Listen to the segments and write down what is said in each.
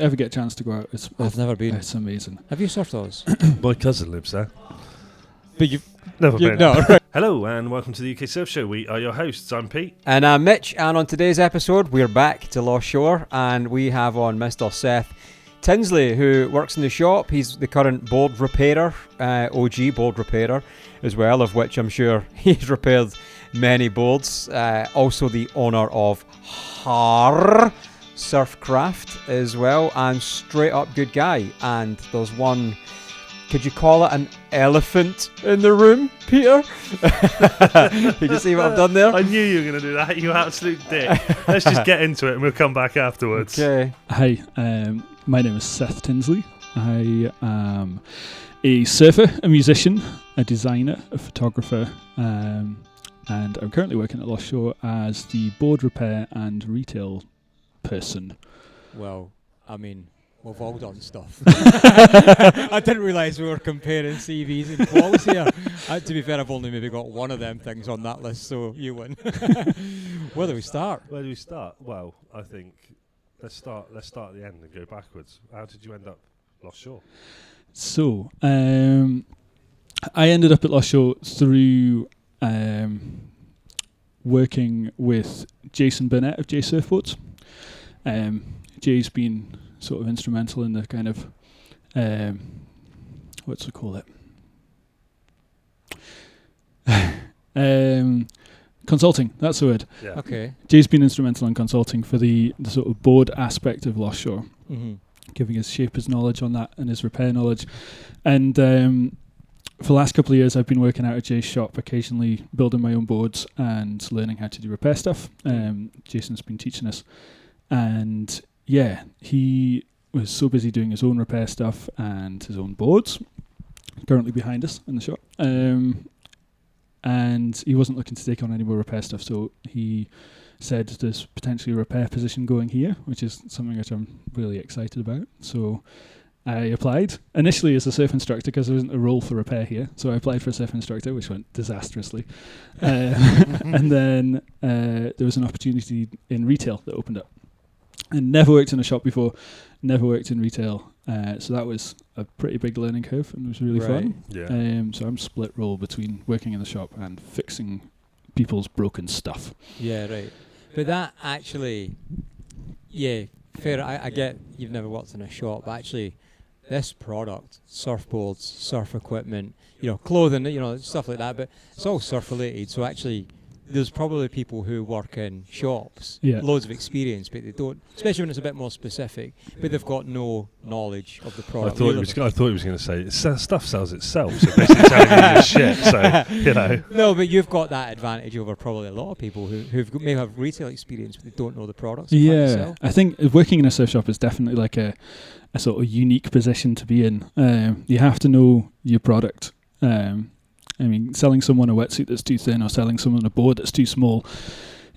ever get a chance to go out, I've never been. It's amazing. Have you surfed Oz? My cousin lives there. But you've Never been. No. Hello and welcome to the UK Surf Show. We are your hosts. I'm Pete. And I'm Mitch, and on today's episode we're back to Lost Shore and we have on Mr. Seth Tinsley, who works in the shop. He's the current board repairer, OG board repairer as well, of which I'm sure he's repaired many boards. Also the owner of Har Surfcraft as well, and straight up good guy. And there's one, could you call it an elephant in the room, Peter? Did you see what I've done there? I knew you were going to do that, you absolute dick. Let's just get into it and we'll come back afterwards. Okay. Hi, my name is Seth Tinsley. I am a surfer, a musician, a designer, a photographer, and I'm currently working at Lost Shore as the board repair and retail person. Well, I mean, we've all done stuff. I didn't realise we were comparing CVs and quals here. To be fair, I've only maybe got one of them things on that list, so you win. Where do we start? Where do we start? Well, I think let's start at the end and go backwards. How did you end up Lost Shore? So, I ended up at Lost Shore through working with Jason Burnett of J Surf Boards. Jay's been sort of instrumental in the kind of what's it call it? Consulting, that's the word. Yeah. Okay. Jay's been instrumental in consulting for the sort of board aspect of Lost Shore, giving his shapers knowledge on that and his repair knowledge. And for the last couple of years, I've been working out at Jay's shop, occasionally building my own boards and learning how to do repair stuff. Jason's been teaching us. And yeah, he was so busy doing his own repair stuff and his own boards, currently behind us in the shop. And he wasn't looking to take on any more repair stuff, so he said there's potentially a repair position going here, which is something that I'm really excited about. So I applied initially as a surf instructor because there wasn't a role for repair here. So I applied for a surf instructor, which went disastrously. And then there was an opportunity in retail that opened up. And never worked in a shop before, never worked in retail. So that was a pretty big learning curve and it was really fun. Yeah. So I'm split role between working in the shop and fixing people's broken stuff. Yeah, right. But that actually, yeah, fair. I get you've never worked in a shop, but actually this product, surfboards, surf equipment, clothing, stuff like that, but it's all surf related. So actually, there's probably people who work in shops, loads of experience, but they don't, especially when it's a bit more specific, but they've got no knowledge of the product. I thought he was going to say, stuff sells itself, so basically telling you the shit, so, No, but you've got that advantage over probably a lot of people who may have retail experience, but they don't know the products. Yeah, I think working in a surf shop is definitely like a sort of unique position to be in. You have to know your product. I mean, selling someone a wetsuit that's too thin or selling someone a board that's too small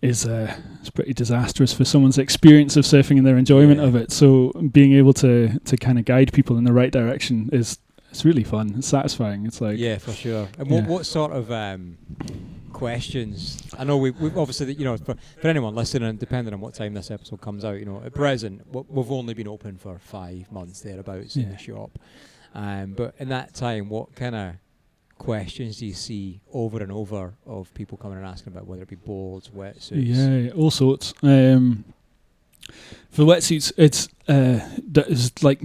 is it's pretty disastrous for someone's experience of surfing and their enjoyment of it. So being able to kind of guide people in the right direction it's really fun. It's satisfying. It's like for sure. And what sort of questions? I know we've obviously for anyone listening, depending on what time this episode comes out, at present we've only been open for 5 months thereabouts in the shop. But in that time, what kind of questions do you see over and over of people coming and asking about, whether it be boards, wetsuits? Yeah, all sorts. For wetsuits, it's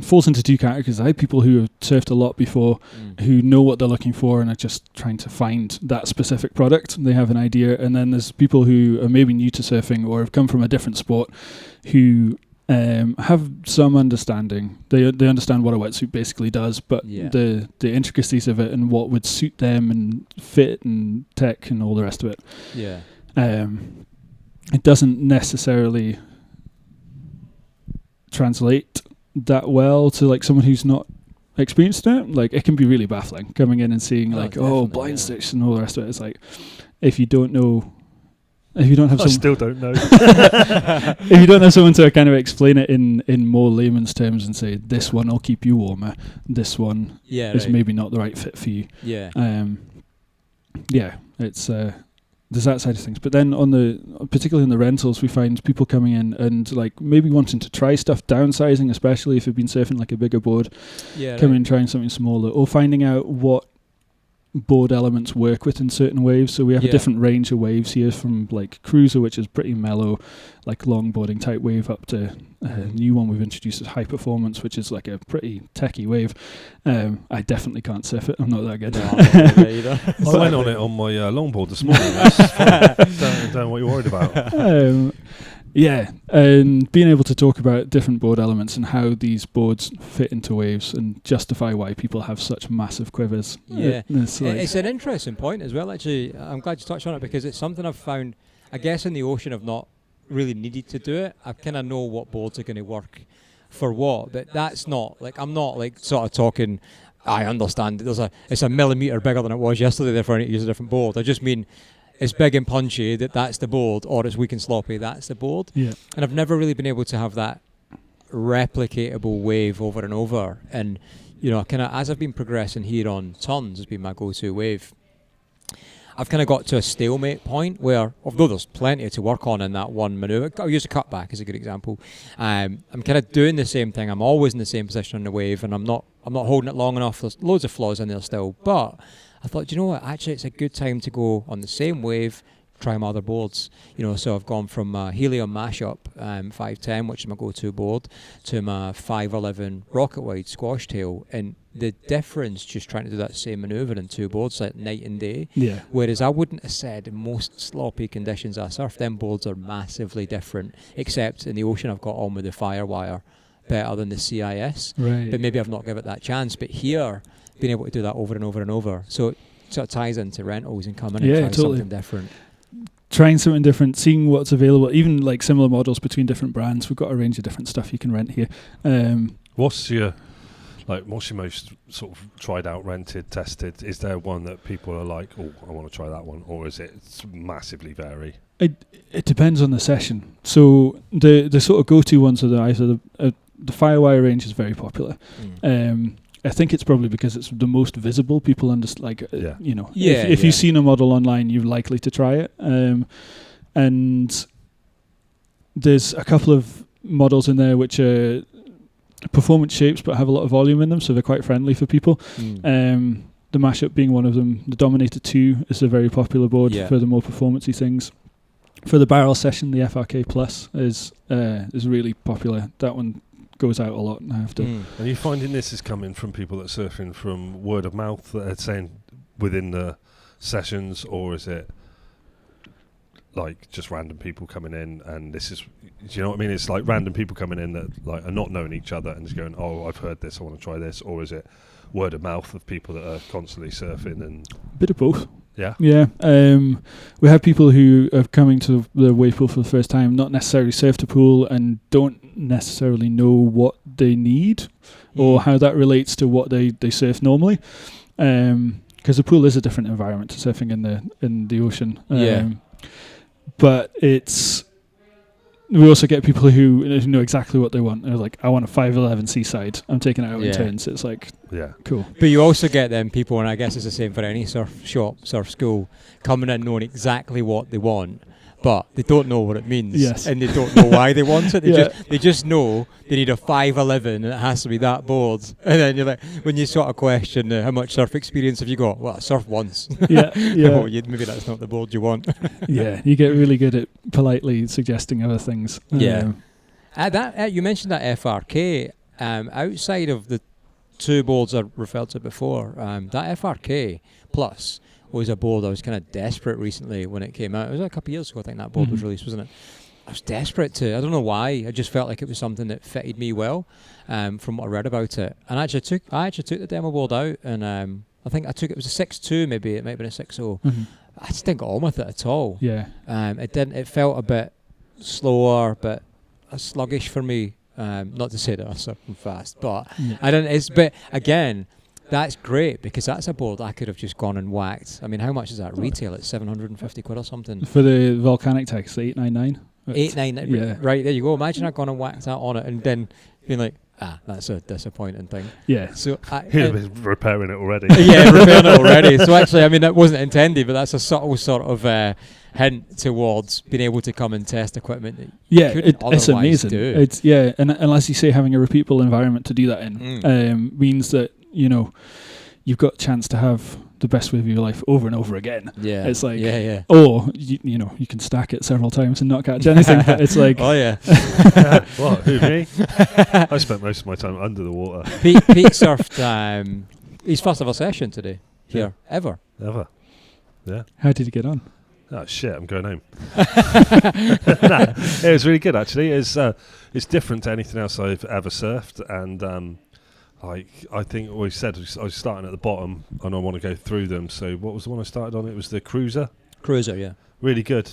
falls into two categories. I have people who have surfed a lot before, who know what they're looking for and are just trying to find that specific product. They have an idea, and then there's people who are maybe new to surfing or have come from a different sport, who have some understanding. They understand what a wetsuit basically does, but the intricacies of it and what would suit them and fit and tech and all the rest of it. Yeah. It doesn't necessarily translate that well to like someone who's not experienced in it. Like it can be really baffling coming in and seeing blind stitch and all the rest of it. It's like if you don't know. If you don't have still don't know. If you don't have someone to kind of explain it in more layman's terms and say, this one will keep you warmer, this one is maybe not the right fit for you. Yeah. It's there's that side of things. But then particularly in the rentals, we find people coming in and like maybe wanting to try stuff, downsizing, especially if you've been surfing like a bigger board, coming in trying something smaller, or finding out what board elements work with in certain waves. So we have a different range of waves here, from like cruiser, which is pretty mellow, like longboarding type wave, up to a new one we've introduced as high performance, which is like a pretty techie wave. I definitely can't surf it. I'm not that good. No, I'm not good either. I went on it on my longboard this morning. It's fine. Don't know what you're worried about. Yeah, and being able to talk about different board elements and how these boards fit into waves and justify why people have such massive quivers. Yeah, it's an interesting point as well, actually. I'm glad you touched on it, because it's something I've found, I guess in the ocean I've not really needed to do it. I kind of know what boards are going to work for what, but that's not, like, I'm not like sort of talking, I understand it's a millimetre bigger than it was yesterday, therefore I need to use a different board. I just mean, it's big and punchy, that's the board, or it's weak and sloppy, that's the board. Yeah. And I've never really been able to have that replicatable wave over and over. And, you know, kind of as I've been progressing here on tons has been my go-to wave, I've kind of got to a stalemate point where, although there's plenty to work on in that one manoeuvre, I'll use a cutback as a good example. I'm kind of doing the same thing. I'm always in the same position on the wave, and I'm not holding it long enough. There's loads of flaws in there still, but I thought, you know what, actually it's a good time to go on the same wave, try my other boards. You know, so I've gone from Helium Mashup 510, which is my go-to board, to my 511 Rocket Wide Squash Tail, and the difference just trying to do that same manoeuvre in two boards, like night and day. Yeah. Whereas I wouldn't have said in most sloppy conditions I surf, them boards are massively different, except in the ocean I've got on with the Firewire better than the CIS. Right. But maybe I've not given it that chance. But here, being able to do that over and over and over, so it sort of ties into rentals and coming and trying something different. Trying something different, seeing what's available, even like similar models between different brands. We've got a range of different stuff you can rent here. What's your most sort of tried out, rented, tested? Is there one that people are like, oh, I want to try that one, or is it massively vary? It depends on the session. So the sort of go-to ones are either the Firewire range is very popular. I think it's probably because it's the most visible. People if you've seen a model online, you're likely to try it. And there's a couple of models in there which are performance shapes but have a lot of volume in them, so they're quite friendly for people. The Mashup being one of them. The Dominator 2 is a very popular board for the more performancey things. For the barrel session, the FRK Plus is really popular. That one goes out a lot. I have to. Are you finding this is coming from people that are surfing from word of mouth that are saying within the sessions, or is it like just random people coming in and this is, do you know what I mean? It's like random people coming in that like are not knowing each other and just going, oh, I've heard this, I want to try this, or is it word of mouth of people that are constantly surfing? And bit of both. Yeah. We have people who are coming to the wave pool for the first time, not necessarily surfed a pool and don't necessarily know what they need or how that relates to what they surf normally. Because the pool is a different environment to surfing in the ocean. But we also get people who know exactly what they want. They're like, I want a 511 seaside. I'm taking it out in turns. It's like, cool. But you also get them people, and I guess it's the same for any surf shop, surf school, coming in knowing exactly what they want, but they don't know what it means. Yes. And they don't know why they want it. They just know they need a 511 and it has to be that board. And then you're like, when you sort of question how much surf experience have you got? Well, I surfed once. Well, maybe that's not the board you want. You get really good at politely suggesting other things. You mentioned that FRK. Outside of the two boards I referred to before, that FRK Plus was a board I was kind of desperate recently when it came out. It was a couple of years ago, I think that board was released, wasn't it? I was desperate to. I don't know why. I just felt like it was something that fitted me well, from what I read about it. And I actually took the demo board out, and I think it was a 6.2 maybe. It might have been a 6.0. I just didn't get on with it at all. It felt a bit slower, but sluggish for me. Not to say that I was surfing fast, but I don't. But again, that's great because that's a board I could have just gone and whacked. I mean, how much is that retail? It's 750 quid or something. For the volcanic text, 899. 899. Right, there you go. Imagine I'd gone and whacked that on it and then being like, that's a disappointing thing. Yeah. So He'd have been repairing it already. yeah, repairing it already. So actually, I mean, that wasn't intended, but that's a subtle sort of hint towards being able to come and test equipment that you couldn't it's otherwise amazing. do. It's and as you say, having a repeatable environment to do that in means that you've got a chance to have the best wave of your life over and over again. Yeah, it's like or you can stack it several times and not catch anything. But it's like oh yeah. What? Who, me? I spent most of my time under the water. Pete surfed his first ever session today here ever. Yeah. How did you get on? Oh shit! I'm going home. It was really good actually. It's different to anything else I've ever surfed, and I think we said I was starting at the bottom, and I want to go through them. So what was the one I started on? It was the Cruiser. Yeah. Really good.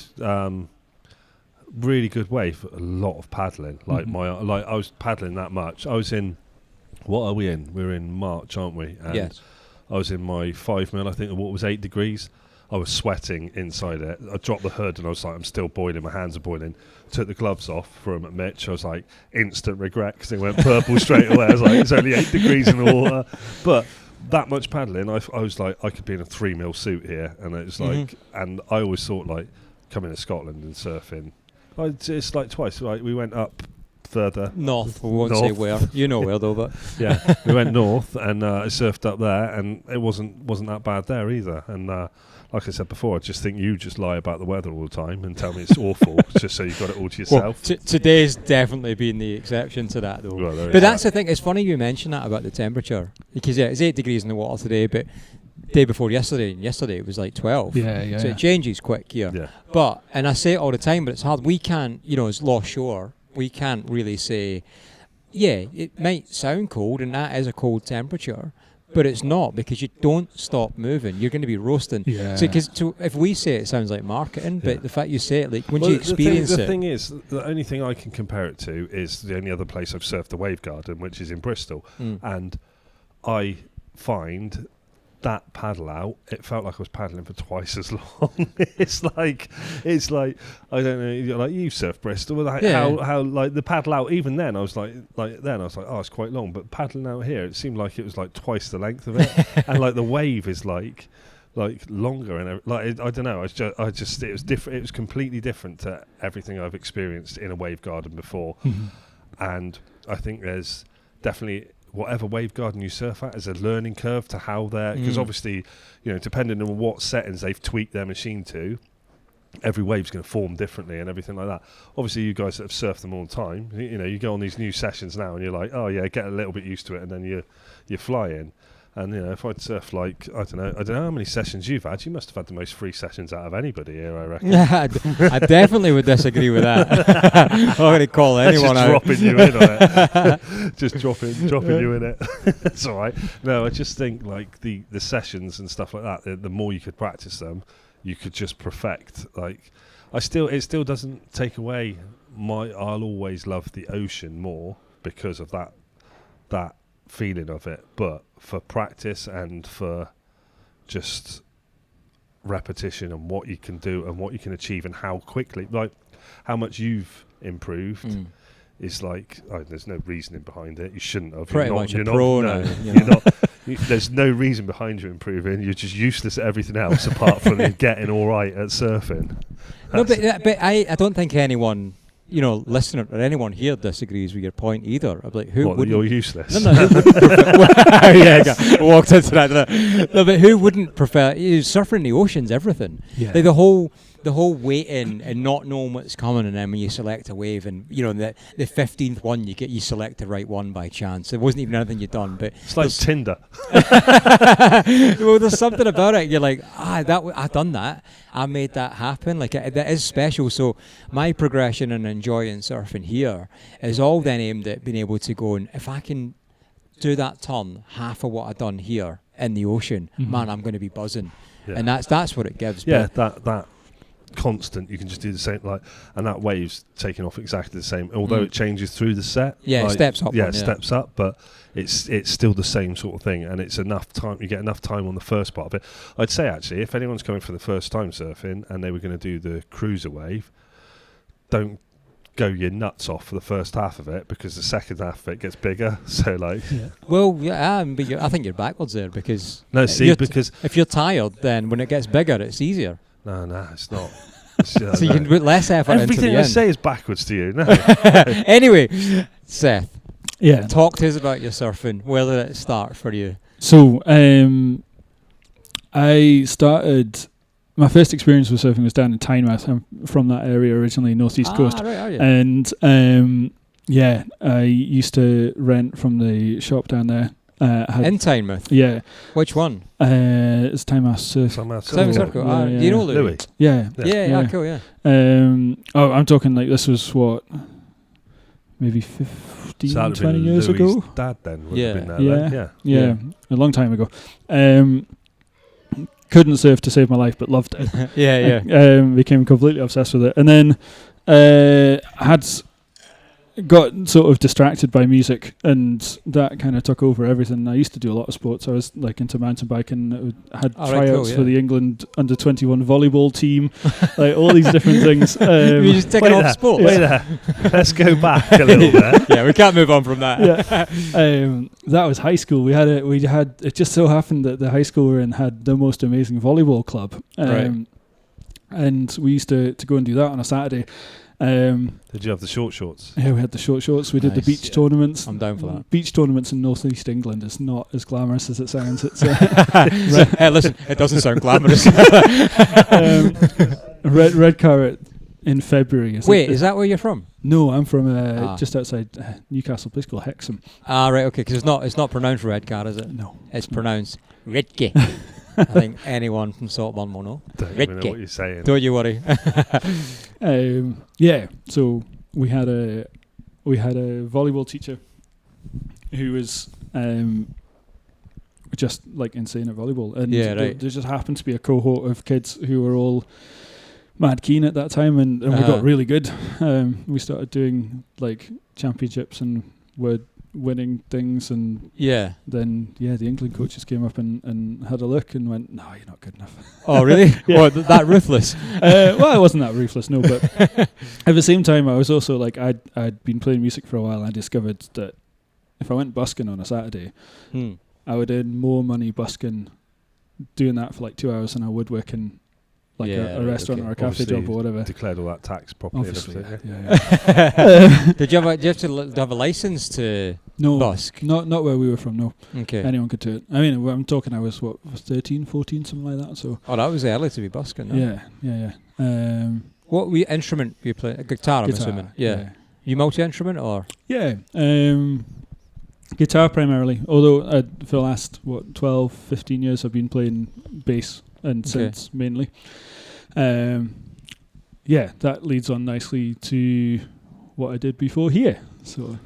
Really good wave. A lot of paddling. Like I was paddling that much. I was in. What are we in? We're in March, aren't we? And yes. I was in my 5 mil. I think the water was 8 degrees. I was sweating inside it. I dropped the hood and I was like, I'm still boiling. My hands are boiling. Took the gloves off from Mitch. I was like, instant regret because they went purple straight away. I was like, it's only 8 degrees in the water. But that much paddling, I was like, I could be in a 3 mil suit here. And it was like, and I always thought like coming to Scotland and surfing. It's like twice. Like we went up further north. We won't say where. You know where though, but yeah, we went north and I surfed up there, and it wasn't that bad there either. And like I said before, I just think you just lie about the weather all the time and tell me it's awful, just so you've got it all to yourself. Well, today's definitely been the exception to that though. Well, but that's the thing. It's funny you mention that about the temperature, because it's 8 degrees in the water today, but day before yesterday it was like 12. Yeah. So it changes quick here. Yeah. But, and I say it all the time, but it's hard. We can't, as Lost Shore, we can't really say, yeah, it might sound cold, and that is a cold temperature, but it's not, because you don't stop moving. You're going to be roasting. Yeah. So if we say it sounds like marketing, but the fact you say it, like, once you experience the thing is, the only thing I can compare it to is the only other place I've surfed the wave garden, which is in Bristol. And I find that paddle out, it felt like I was paddling for twice as long. it's like I don't know, like you surf Bristol, like how like the paddle out, even then I was like oh, it's quite long, but paddling out here it seemed like it was like twice the length of it. And like the wave is like longer, and like I don't know, I just it was different. It was completely different to everything I've experienced in a wave garden before. And I think there's definitely, whatever wave garden you surf at, is a learning curve to how they're, because obviously, depending on what settings they've tweaked their machine to, every wave's going to form differently and everything like that. Obviously, you guys that have surfed them all the time, you go on these new sessions now and you're like, oh yeah, get a little bit used to it, and then you're flying. And if I'd surf like, I don't know how many sessions you've had. You must have had the most free sessions out of anybody here, I reckon. I definitely would disagree with that. I'm going to call anyone out. Just dropping you in on it. Just dropping you in it. It's all right. No, I just think like the sessions and stuff like that, the more you could practice them, you could just perfect. Like, it still doesn't take away I'll always love the ocean more because of that feeling of it, but for practice and for just repetition and what you can do and what you can achieve and how quickly, like how much you've improved, is like, there's no reasoning behind it. You shouldn't have. Pretty much a pro now. You're not. There's no reason behind you improving. You're just useless at everything else apart from getting all right at surfing. No, but I don't think anyone, listener or anyone here disagrees with your point either. I'm like, You're useless? No, who wouldn't prefer? I walked into that. No, but who wouldn't prefer? Surfing in the ocean's everything. Yeah. Like the whole waiting and not knowing what's coming, and then when you select a wave, and the 15th one you select the right one by chance. It wasn't even anything you'd done, but It's like Tinder. Well, there's something about it. You're like, I've done that. I made that happen. Like, that is special. So my progression and enjoying surfing here is all then aimed at being able to go, and if I can do that turn half of what I've done here in the ocean, man, I'm going to be buzzing. Yeah. And that's what it gives. Yeah, that constant, you can just do the same, like, and that wave's taking off exactly the same, although it changes through the set. Yeah, it steps up. Yeah, it steps up, but it's still the same sort of thing, and it's enough time. You get enough time on the first part of it. I'd say actually, if anyone's coming for the first time surfing and they were going to do the cruiser wave, don't go your nuts off for the first half of it, because the second half of it gets bigger. So like, Well, yeah, but I think you're backwards there, because because if you're tired, then when it gets bigger, it's easier. no, it's not. So you can put less effort into the Everything I end. say is backwards to you. No. Anyway, Seth, Yeah. talk to us about your surfing. Where did it start for you? So I started. My first experience with surfing was down in Tynemouth. I'm from that area originally, northeast coast. Right, are you? And I used to rent from the shop down there. In Tynemouth? Yeah. Which one? It's Tynemouth Surf. Tynemouth Circle. Yeah, Do you know Louis? Louis? Yeah. Yeah, cool, yeah. I'm talking like this was what, maybe 15, 20 years ago? Dad then would Yeah. have been there then. Yeah, a long time ago. Couldn't surf to save my life, but loved it. Yeah. Became completely obsessed with it, and then had got sort of distracted by music, and that kind of took over everything. I used to do a lot of sports. I was like into mountain biking. I had tryouts for the England under-21 volleyball team, like all these different things. You're just taking off sports. Wait there. Let's go back a little bit. Yeah, we can't move on from that. That was high school. We had it just so happened that the high school we were in had the most amazing volleyball club, Right. and we used to go and do that on a Saturday. Did you have the short shorts? Yeah, we had the short shorts. We did the beach tournaments. I'm down for that. Beach tournaments in northeast England is not as glamorous as it sounds. It's Hey, listen, it doesn't sound glamorous. red carrot in February. Wait, is that where you're from? No, I'm from just outside Newcastle, a place called Hexham. Right, okay, because it's not pronounced Redcar, is it? No, it's pronounced Redke. I think anyone from Saltburn will know. Don't even know what you're saying. Don't you worry. So we had a volleyball teacher who was just like insane at volleyball, and there just happened to be a cohort of kids who were all mad keen at that time, and we got really good. We started doing like championships and were winning things, and then the England coaches came up and had a look and went, "No, you're not good enough." Oh, really? Oh, that ruthless? Well, I wasn't that ruthless, no, but at the same time, I was also like, I'd been playing music for a while, and I discovered that if I went busking on a Saturday, I would earn more money busking doing that for like 2 hours than I would working like a restaurant or a cafe job or whatever. Declared all that tax properly. Obviously, Did you have to have a license to busk? Not where we were from, no. Okay. Anyone could do it. I mean, I'm talking I was 13, 14, something like that. So. Oh, that was early to be busking, no? Yeah. What instrument were you playing? A guitar, I'm assuming. Yeah. You multi-instrument or? Yeah. Guitar primarily, although for the last 12, 15 years I've been playing bass and synths mainly. That leads on nicely to what I did before here. So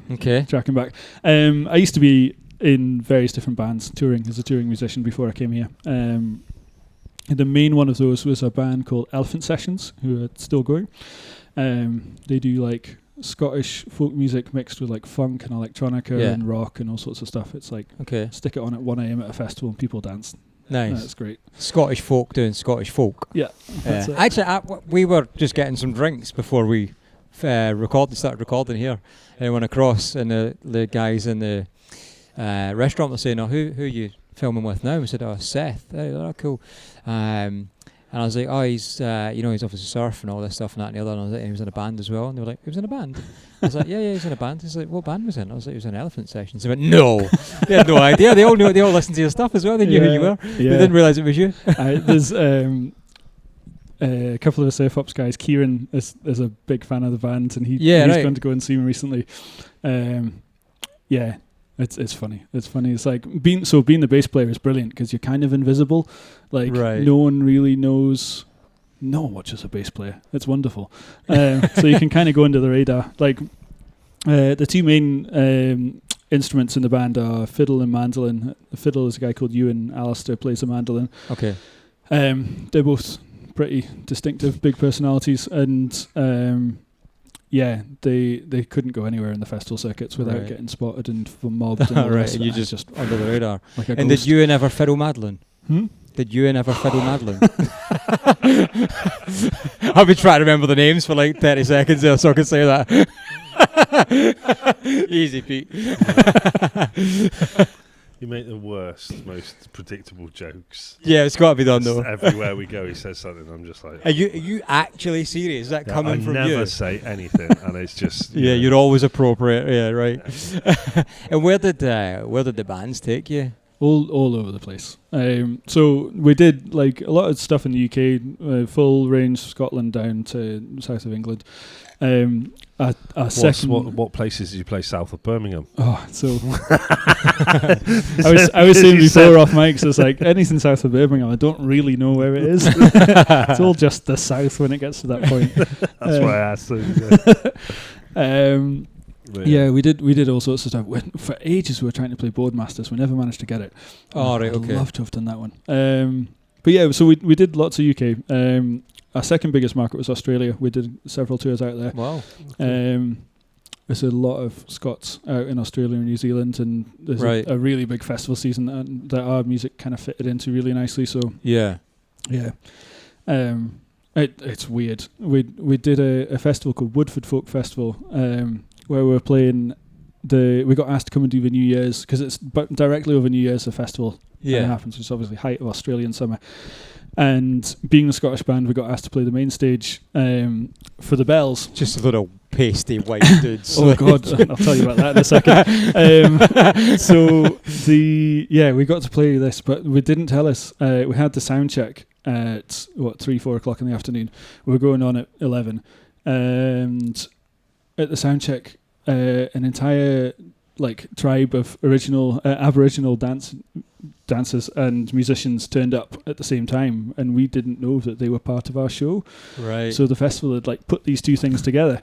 tracking back, I used to be in various different bands, touring as a touring musician before I came here. The main one of those was a band called Elephant Sessions, who are still going. They do like Scottish folk music mixed with like funk and electronica and rock and all sorts of stuff. It's like stick it on at 1 a.m. at a festival and people dance. Nice. That's great. Scottish folk doing Scottish folk. Yeah. Actually, we were just getting some drinks before we started recording here. And went across, and the guys in the restaurant were saying, "Oh, who are you filming with now?" We said, "Oh, Seth." Oh, cool. And I was like, "Oh, he's he's obviously surf and all this stuff and that and the other." And I was like, "He was in a band as well." And they were like, "He was in a band?" I was like, "Yeah, he's in a band." He's like, "What band was he in?" I was like, "He was in Elephant Sessions." They went, "No." They had no idea. They all knew. They all listened to your stuff as well. They knew who you were. Yeah. They didn't realise it was you. There's a couple of the Surf Ops guys. Kieran is a big fan of the band, and he's going to go and see me recently. It's funny. It's funny. It's like being the bass player is brilliant because you're kind of invisible. Like no one really knows. No one watches a bass player. It's wonderful. So you can kind of go under the radar. Like the two main instruments in the band are fiddle and mandolin. The fiddle is a guy called Ewan. Alistair plays the mandolin. Okay. They're both pretty distinctive, big personalities, and they couldn't go anywhere in the festival circuits without getting spotted and mobbed. And and you just under the radar. Like and did Ewan ever fiddle mandolin? Did Ewan ever fiddle Madeline? I've been trying to remember the names for like 30 seconds there so I can say that. Easy, Pete. You make the worst, most predictable jokes. Yeah, it's got to be done Just though. everywhere we go, he says something. I'm just like, Are you actually serious? Is that coming from you? I never say anything, and it's just Yeah, you're always appropriate. Yeah, right. And where did the bands take you? All over the place. So we did like a lot of stuff in the UK, full range Scotland down to south of England. What places did you play south of Birmingham? Oh, so I was saying before off mics, it's like anything south of Birmingham, I don't really know where it is. It's all just the south when it gets to that point. That's why I asked. Yeah, we did all sorts of stuff. For ages we were trying to play Boardmasters. We never managed to get it. Oh, right, okay. I'd love to have done that one. But yeah, so we did lots of UK. Our second biggest market was Australia. We did several tours out there. Wow. There's a lot of Scots out in Australia and New Zealand, and there's a really big festival season that our music kind of fitted into really nicely. So yeah. It's weird. We did a festival called Woodford Folk Festival, where we were playing we got asked to come and do the New Year's, because it's directly over New Year's the festival happens, which is obviously height of Australian summer. And being a Scottish band, we got asked to play the main stage for the bells. Just a little pasty white dudes. Oh God, I'll tell you about that in a second. We got to play this, but we didn't tell us. We had the sound check at 3-4 o'clock in the afternoon. We were going on at 11, and at the sound check, an entire tribe of original Aboriginal dancers and musicians turned up at the same time, and we didn't know that they were part of our show. Right. So the festival had put these two things together,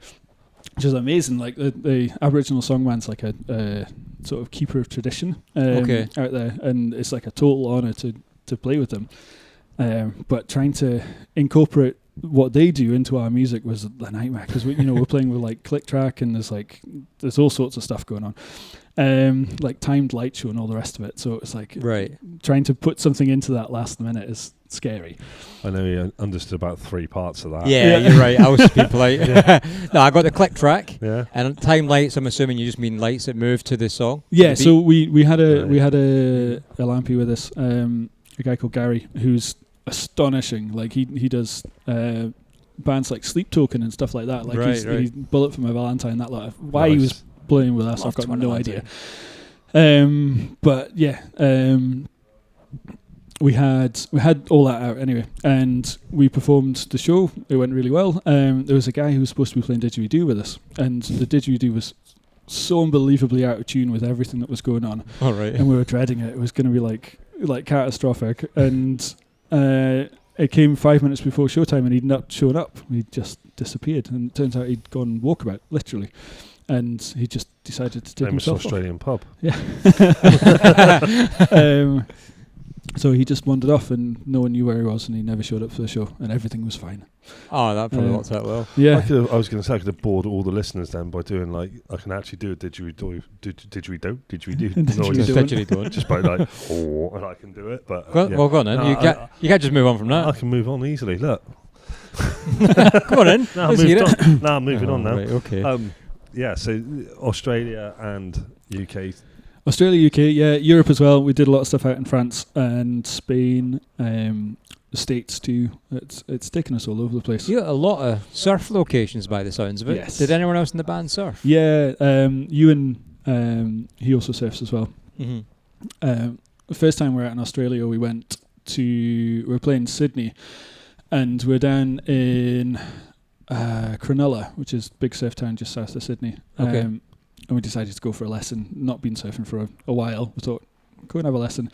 which is amazing. The Aboriginal songman's like a sort of keeper of tradition out there, and it's like a total honour to play with them. But trying to incorporate what they do into our music was a nightmare, because we're playing with click track, and there's all sorts of stuff going on, timed light show and all the rest of it. So it's trying to put something into that last minute is scary. I know you understood about 3 parts of that. Yeah, you're right. I was being polite. No, I got the click track. Yeah. And time lights, I'm assuming you just mean lights that move to the song. Yeah. So we had a lampy with us, a guy called Gary, who's astonishing. He does bands like Sleep Token and stuff like that. He's Bullet for My Valentine. That lot. Why he was playing with us, I've got no idea. But yeah, we had all that out anyway, and we performed the show. It went really well. There was a guy who was supposed to be playing didgeridoo with us, and the didgeridoo was so unbelievably out of tune with everything that was going on. All right. And we were dreading it. It was going to be like catastrophic, and it came 5 minutes before showtime, and he'd not shown up. He just disappeared, and it turns out he'd gone walkabout, literally, and he just decided to take himself Australian off. pub. Yeah. So he just wandered off, and no one knew where he was, and he never showed up for the show, and everything was fine. Oh, that probably worked out well. Yeah. I was going to say I could have bored all the listeners then by doing I can actually do a didgeridoo. Just by and I can do it. But well, go on then. You can't just move on from that. I can move on easily. Look. Come on in. I'm moving on now. Right, okay. So Australia and UK. Australia, UK, yeah, Europe as well. We did a lot of stuff out in France and Spain, the States too. It's taken us all over the place. You got a lot of surf locations by the sounds of it. Yes. Did anyone else in the band surf? Yeah, Ewan, he also surfs as well. Mm-hmm. The first time we were out in Australia, we were playing Sydney, and we're down in Cronulla, which is a big surf town just south of Sydney. Okay. And we decided to go for a lesson. Not been surfing for a while. We thought, go and have a lesson.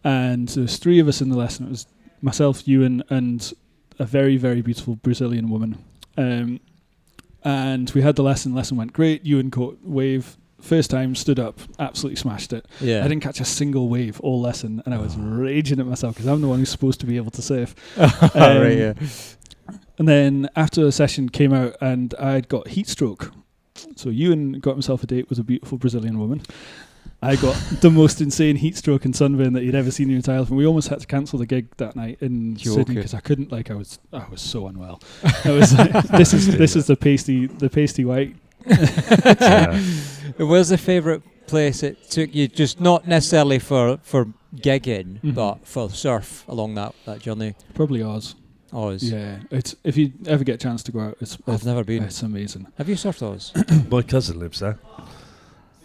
And there's 3 of us in the lesson. It was myself, Ewan, and a very, very beautiful Brazilian woman. And we had the lesson. Lesson went great. Ewan caught wave. First time, stood up, absolutely smashed it. Yeah. I didn't catch a single wave all lesson, and I was raging at myself because I'm the one who's supposed to be able to surf. Right, yeah. And then after the session came out, and I'd got heat stroke. So Ewan got himself a date with a beautiful Brazilian woman. I got the most insane heat stroke and sunburn that you'd ever seen in your entire life, and we almost had to cancel the gig that night in Sydney because I couldn't. Like I was so unwell. I was like, this is the pasty white. Where's the favourite place it took you? Just not necessarily for gigging, but for surf along that journey. Probably Oz. Oz. Yeah, it's if you ever get a chance to go out, I've never been. It's amazing. Have you surfed Oz? My cousin lives there.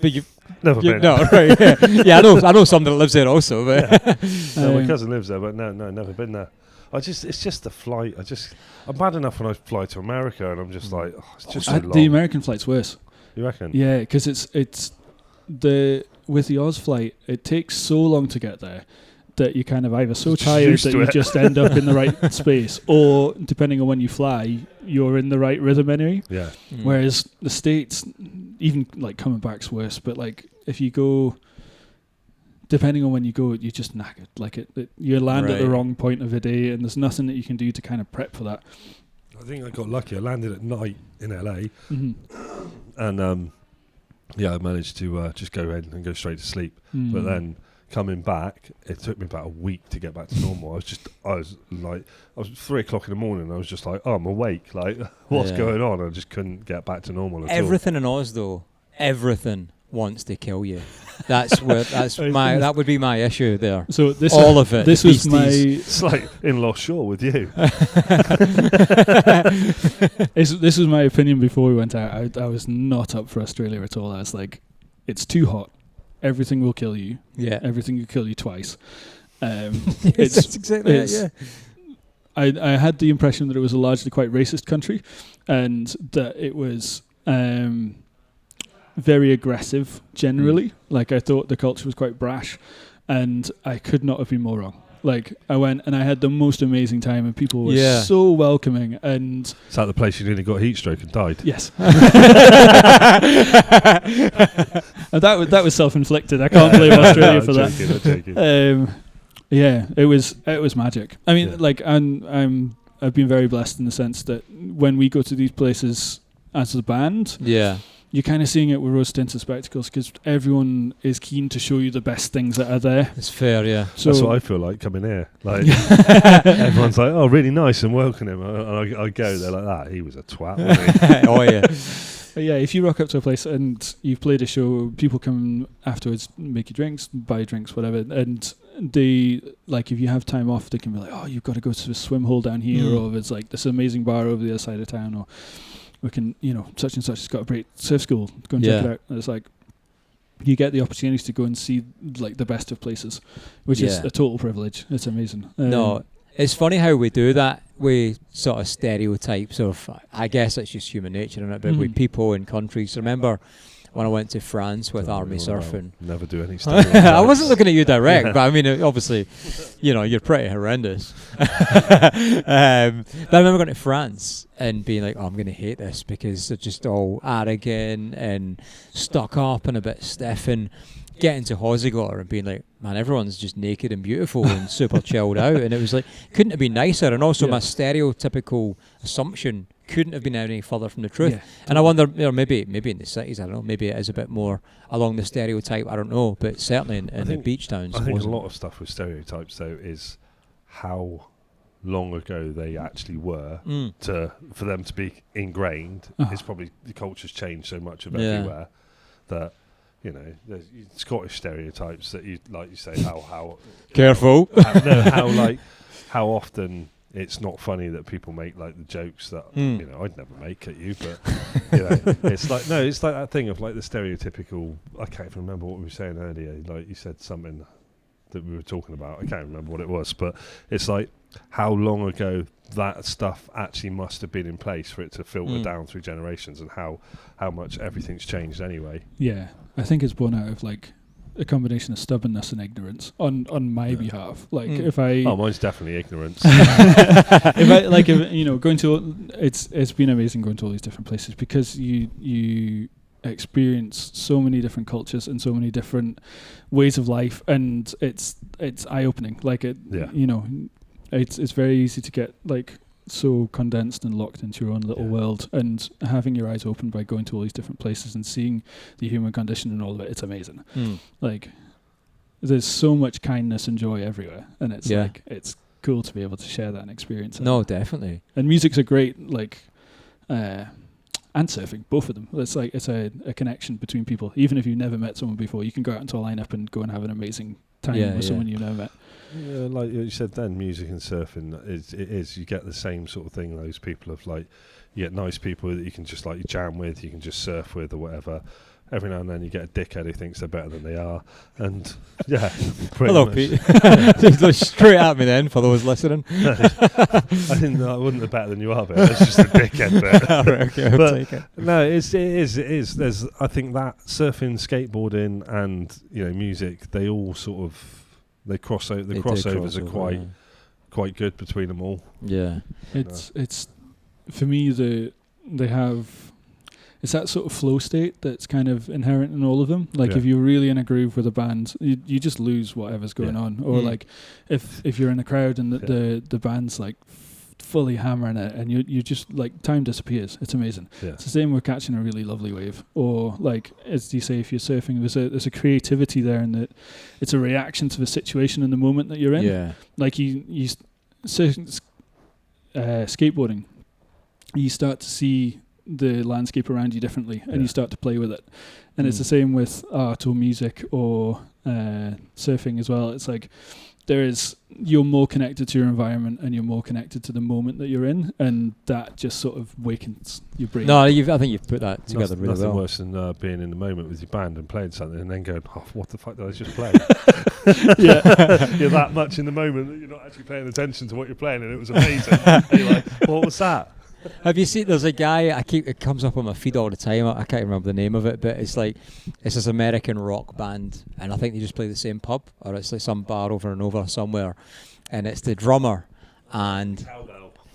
But you've never been. No, right? Yeah, I know someone that lives there also. But no, my cousin lives there, but no, never been there. It's just the flight. I'm bad enough when I fly to America, and I'm just like, it's just so long. The American flight's worse. You reckon? Yeah, because with the Oz flight, it takes so long to get there that you're kind of either so tired that you just end up in the right space, or depending on when you fly, you're in the right rhythm anyway. Yeah. Whereas the States, even like coming back's worse, but like if you go, depending on when you go, you're just knackered. Like you land at the wrong point of the day, and there's nothing that you can do to kind of prep for that. I think I got lucky. I landed at night in LA, and I managed to just go in and go straight to sleep. But then coming back, it took me about a week to get back to normal. I was 3 o'clock in the morning. I was just like, oh, I'm awake. Like, what's going on? I just couldn't get back to normal at all. Everything in Oz, though, everything wants to kill you. That would be my issue there. So this all of it. This was my. It's like in Lost Shore with you. This was my opinion before we went out. I was not up for Australia at all. I was like, it's too hot. Everything will kill you. Yeah. Everything will kill you twice. Yes, that's exactly it. Yeah. I had the impression that it was a largely quite racist country, and that it was very aggressive generally. Like I thought the culture was quite brash, and I could not have been more wrong. Like I went and I had the most amazing time, and people were so welcoming. And is that the place you nearly got heat stroke and died? Yes. And that was self-inflicted. I can't blame Australia for that. Yeah, it was magic. I mean, like I've been very blessed in the sense that when we go to these places as a band, you're kind of seeing it with rose tinted spectacles because everyone is keen to show you the best things that are there. It's fair, yeah. So that's what I feel like coming here. Like everyone's like, "Oh, really nice," and welcoming him. And I go there like that. He was a twat, wasn't he? Oh yeah. But yeah, if you rock up to a place and you've played a show, people come afterwards, make you drinks, buy drinks, whatever, and they like if you have time off, they can be like, "Oh, you've got to go to a swim hole down here," or it's like this amazing bar over the other side of town, or we can, such and such has got a great surf school. Go and check it out. And it's like you get the opportunity to go and see like the best of places, which is a total privilege. It's amazing. No, it's funny how we do that. We sort of stereotypes of, I guess it's just human nature, isn't it? But with people in countries. Remember when I went to France with army surfing? Never do any stuff. I wasn't looking at you direct, but I mean, obviously, you're pretty horrendous. But I remember going to France and being like, oh, I'm going to hate this because they're just all arrogant and stuck up and a bit stiff, and getting to Hossegor and being like, man, everyone's just naked and beautiful and super chilled out. And it was like, couldn't have been nicer. And also my stereotypical assumption couldn't have been any further from the truth. And I wonder, maybe in the cities, I don't know, maybe it is a bit more along the stereotype, I don't know, but certainly in the beach towns. I think a lot of stuff with stereotypes though is how long ago they actually were for them to be ingrained. It's probably the culture's changed so much of everywhere that there's Scottish stereotypes that you like. You say how careful. How often it's not funny that people make like the jokes that I'd never make at you, but it's like it's like that thing of like the stereotypical. I can't even remember what we were saying earlier. Like you said something that we were talking about. I can't remember what it was, but it's like how long ago that stuff actually must have been in place for it to filter down through generations, and how much everything's changed anyway. Yeah, I think it's born out of like a combination of stubbornness and ignorance on my behalf. Like mine's definitely ignorance. Going to it's been amazing going to all these different places because you experience so many different cultures and so many different ways of life, and it's eye opening. Like it's very easy to get like so condensed and locked into your own little Yeah. world, and having your eyes open by going to all these different places and seeing the human condition and all of it. It's amazing. Like, there's so much kindness and joy everywhere, and it's like, it's cool to be able to share that and experience it. No, definitely. And music's a great, like, and surfing, both of them. It's like, it's a connection between people. Even if you've never met someone before, you can go out into a lineup and go and have an amazing time with someone you've never met. Yeah, like you said then, music and surfing is you get the same sort of thing. Those people of like, you get nice people that you can just like jam with, you can just surf with or whatever. Every now and then you get a dickhead who thinks they're better than they are, and yeah. Hello, much. Pete. Just go straight at me then for those listening. I didn't know I wouldn't have better than you are, but it's just a dickhead bit. All right, okay, I'll take it. No, it is. There's, I think that surfing, skateboarding, and music, they all sort of cross over. The crossovers are quite good between them all. Yeah, it's for me they have. It's that sort of flow state that's kind of inherent in all of them. Like if you're really in a groove with a band, you just lose whatever's going on. Or like if you're in a crowd and the band's like fully hammering it, and you just like, time disappears. It's amazing. Yeah. It's the same with catching a really lovely wave. Or like, as you say, if you're surfing, there's a creativity there, and that it's a reaction to the situation in the moment that you're in. Yeah. Like skateboarding, you start to see the landscape around you differently, and you start to play with it. And it's the same with art or music or surfing as well. It's like you're more connected to your environment, and you're more connected to the moment that you're in, and that just sort of wakens your brain. No, I think you've put that together really well. Nothing worse than being in the moment with your band and playing something and then going, oh, what the fuck did I just play? You're that much in the moment that you're not actually paying attention to what you're playing, and it was amazing. And you're like, what was that? Have you seen? There's a guy it comes up on my feed all the time. I can't remember the name of it, but it's this American rock band, and I think they just play the same pub, or it's like some bar over and over somewhere, and it's the drummer, and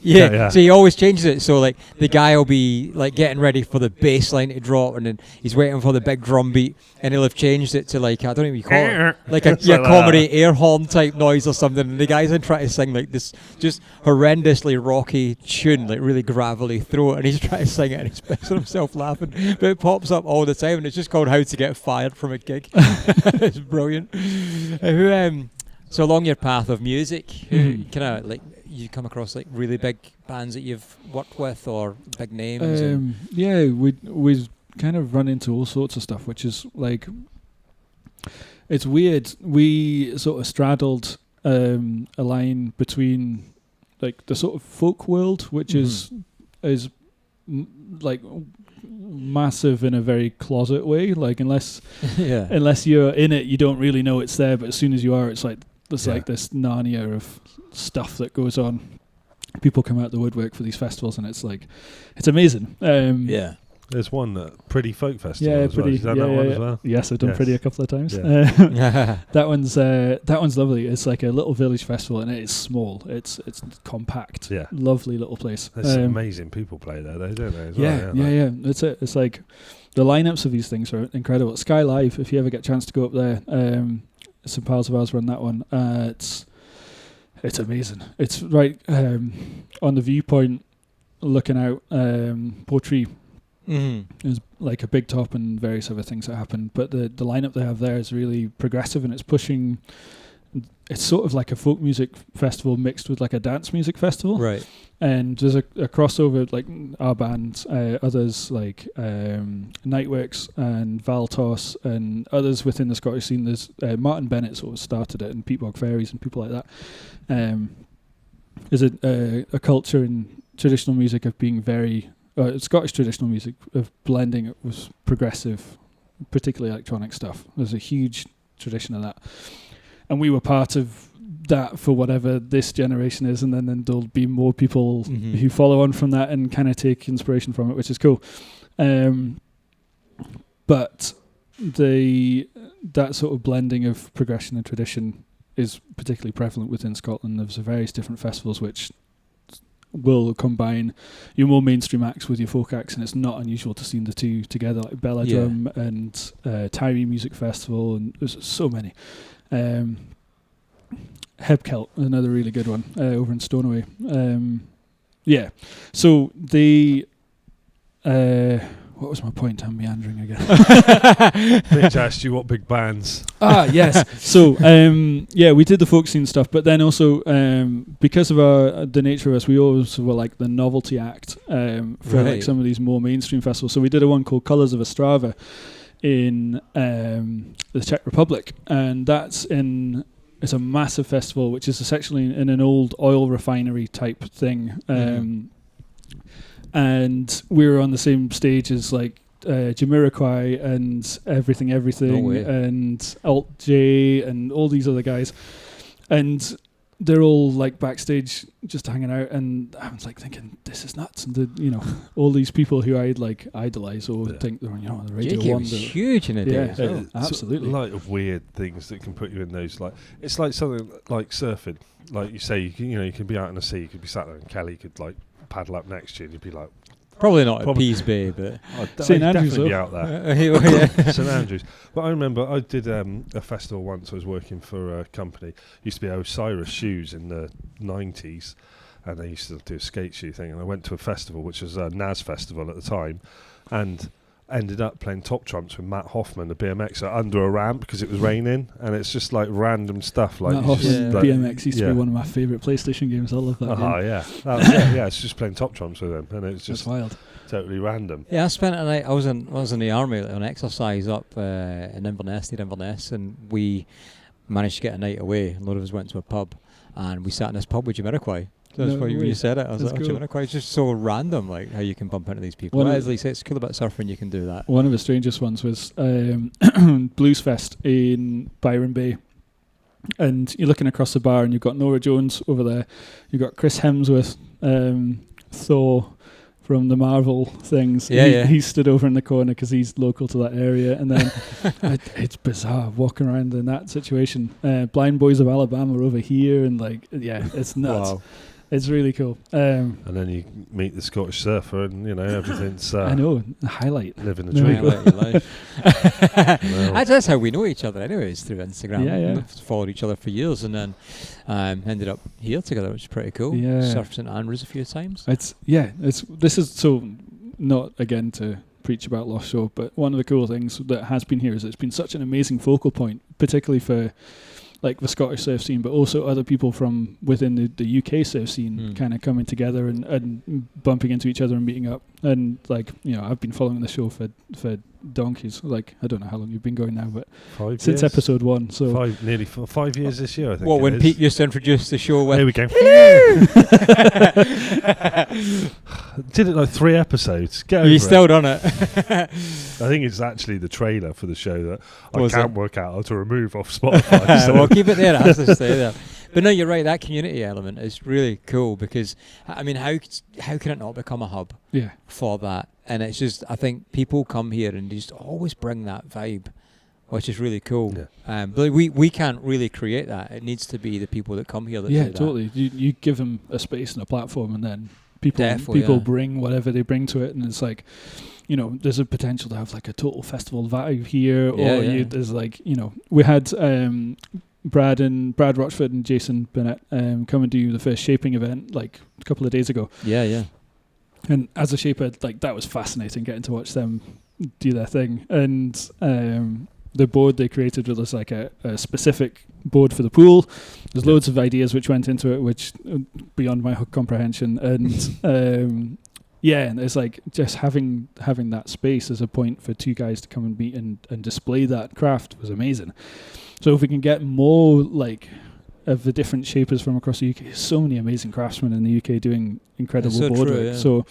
so he always changes it. So like the guy will be like getting ready for the bass line to drop, and then he's waiting for the big drum beat, and he'll have changed it to like, I don't know what you call it, like a comedy air horn type noise or something, and the guy's in trying to sing like this just horrendously rocky tune, like really gravelly throat, and he's trying to sing it and he's pissing himself laughing, but it pops up all the time, and it's just called How to Get Fired from a Gig. It's brilliant. So along your path of music, who kind of like, you come across like really big bands that you've worked with, or big names? We kind of run into all sorts of stuff, which is like, it's weird. We sort of straddled a line between like the sort of folk world, which is like massive in a very closet way. Like unless you're in it, you don't really know it's there. But as soon as you are, it's like like this Narnia of stuff that goes on. People come out the woodwork for these festivals, and it's like, it's amazing. There's one Pretty Folk Festival. Yeah, Pretty. You've done that one as well. Yes, I've done Pretty a couple of times. Yeah. That one's lovely. It's like a little village festival, and it is small. It's compact. Yeah, lovely little place. There's some amazing people play there, though, don't they? Yeah. That's it. It's like the lineups of these things are incredible. Sky Live, if you ever get a chance to go up there, some pals of ours run that one. It's amazing. It's right on the viewpoint, looking out. Portree is like a big top and various other things that happen. But the lineup they have there is really progressive, and it's pushing. It's sort of like a folk music festival mixed with like a dance music festival. Right. And there's a crossover, like our band, others like Nightworks and Valtos, and others within the Scottish scene. There's Martin Bennett sort of started it, and Peatbog Fairies and people like that. There's a culture in traditional music of being very Scottish traditional music of blending it with progressive, particularly electronic stuff. There's a huge tradition of that, and we were part of that for whatever this generation is, and then there'll be more people who follow on from that and kind of take inspiration from it, which is cool. But that sort of blending of progression and tradition is particularly prevalent within Scotland. There's various different festivals which will combine your more mainstream acts with your folk acts, and it's not unusual to see the two together, like Bella Drum and Tyree Music Festival, and there's so many. Hebkelt, another really good one over in Stoneway. Yeah. So the what was my point? I'm meandering again. Mitch asked you what big bands. Yes. So we did the folk scene stuff, but then also because of the nature of us, we always were like the novelty act for like some of these more mainstream festivals. So we did a one called Colours of Ostrava in the Czech Republic, and it's a massive festival which is essentially in an old oil refinery type thing. And we were on the same stage as like Jamiroquai and Everything and Alt J and all these other guys, and they're all like backstage just hanging out, and I was like thinking, this is nuts. And all these people who I'd like idolize or think they're on the radio. JK was huge in a day. Yeah, absolutely. A lot of weird things that can put you in those, like it's like something like surfing. Like you say, you can be out in the sea, you could be sat there, and Kelly could like paddle up next to you, and you'd be like, probably not at Pease Bay, but St Andrews definitely be out there. St Andrews. But I remember I did a festival once. I was working for a company. Used to be Osiris Shoes in the 90s, and they used to do a skate shoe thing. And I went to a festival, which was a NAS festival at the time, and ended up playing top trumps with Matt Hoffman, the BMXer, under a ramp because it was raining, and it's just like random stuff. Like Matt Hoffman, BMX used to be one of my favourite PlayStation games. I love that game. Yeah. That was it. Yeah, it's just playing top trumps with him, and it's just wild. Totally random. Yeah, I spent a night. I was in the army on exercise up in Inverness, near Inverness, and we managed to get a night away. A lot of us went to a pub, and we sat in this pub with Jamiroquai. That's why when you said it, I was like, Jamiroquai. It's just so random, like how you can bump into these people. As Lee said, it's cool about surfing. You can do that. One of the strangest ones was Blues Fest in Byron Bay. And you're looking across the bar, and you've got Norah Jones over there. You've got Chris Hemsworth, Thor from the Marvel things. He stood over in the corner because he's local to that area. And then it's bizarre walking around in that situation. Blind Boys of Alabama are over here, and it's nuts. Wow. It's really cool. And then you meet the Scottish surfer, and everything's. I know, the highlight. Living the dream. That's how we know each other, anyways, through Instagram. Yeah. We've followed each other for years, and then ended up here together, which is pretty cool. Yeah. Surfed St Andrews a few times. This is so not again to preach about Lost Shore, but one of the cool things that has been here is it's been such an amazing focal point, particularly for like the Scottish surf scene, but also other people from within the UK surf scene kind of coming together and bumping into each other and meeting up. And I've been following the show for donkeys. Like, I don't know how long you've been going now, but 5 years? Since episode 1. So nearly 5 years this year, I think. Well, when Pete used to introduce the show with... Here we go. Did it like 3 episodes. Get over You still done it. I think it's actually the trailer for the show that I can't work out how to remove off Spotify. Well, keep it there. It has to stay there. But no, you're right. That community element is really cool because, I mean, how can it not become a hub for that? And it's just, I think people come here and just always bring that vibe, which is really cool. Yeah. But we can't really create that. It needs to be the people that come here that do that. Totally. You give them a space and a platform, and then people bring whatever they bring to it, and it's like, there's a potential to have like a total festival vibe here, there's like, we had Brad Rochford and Jason Bennett come and do the first shaping event like a couple of days ago. Yeah. And as a shaper, like that was fascinating getting to watch them do their thing. And the board they created was like a specific board for the pool. There's loads of ideas which went into it, which beyond my comprehension. And and it's like just having that space as a point for two guys to come and meet and display that craft was amazing. So if we can get more like of the different shapers from across the UK, so many amazing craftsmen in the UK doing incredible board work. So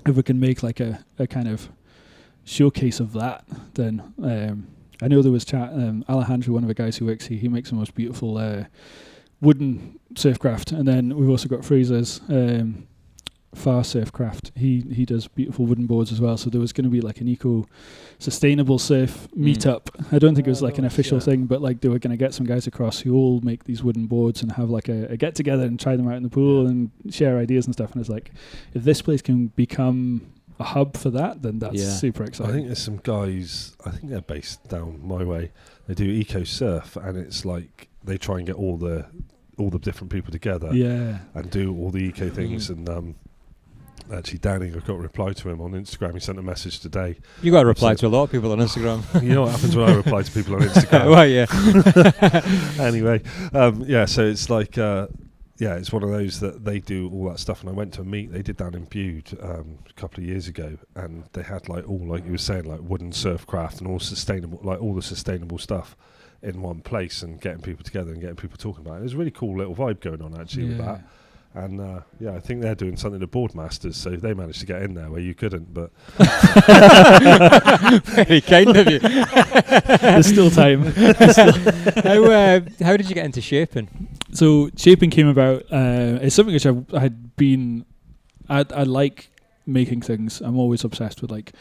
if we can make like a kind of showcase of that, then I know there was chat. Alejandro, one of the guys who works here, he makes the most beautiful wooden surfcraft, and then we've also got Fraser's Far Surfcraft. He does beautiful wooden boards as well. So there was going to be like an eco-sustainable surf meetup. I don't think it was like an official thing, but like they were going to get some guys across who all make these wooden boards and have like a get together and try them out in the pool and share ideas and stuff. And it's like, if this place can become a hub for that, then that's super exciting. I think there's some guys, I think they're based down my way, they do eco surf, and it's like they try and get all the different people together and do all the eco things. And Actually, Danny, I got a reply to him on Instagram. He sent a message today. You got to reply to a lot of people on Instagram. You know what happens when I reply to people on Instagram? Well, yeah. Anyway, so it's like, it's one of those that they do all that stuff. And I went to a meet they did down in Bude a couple of years ago, and they had like all, like you were saying, like wooden surf craft and all sustainable, like all the sustainable stuff in one place, and getting people together and getting people talking about it. There's a really cool little vibe going on actually with that. And I think they're doing something to board masters, so they managed to get in there where you couldn't. But very kind of you. There's still time. How did you get into shaping? So shaping came about. It's something which I had been. I like making things. I'm always obsessed with like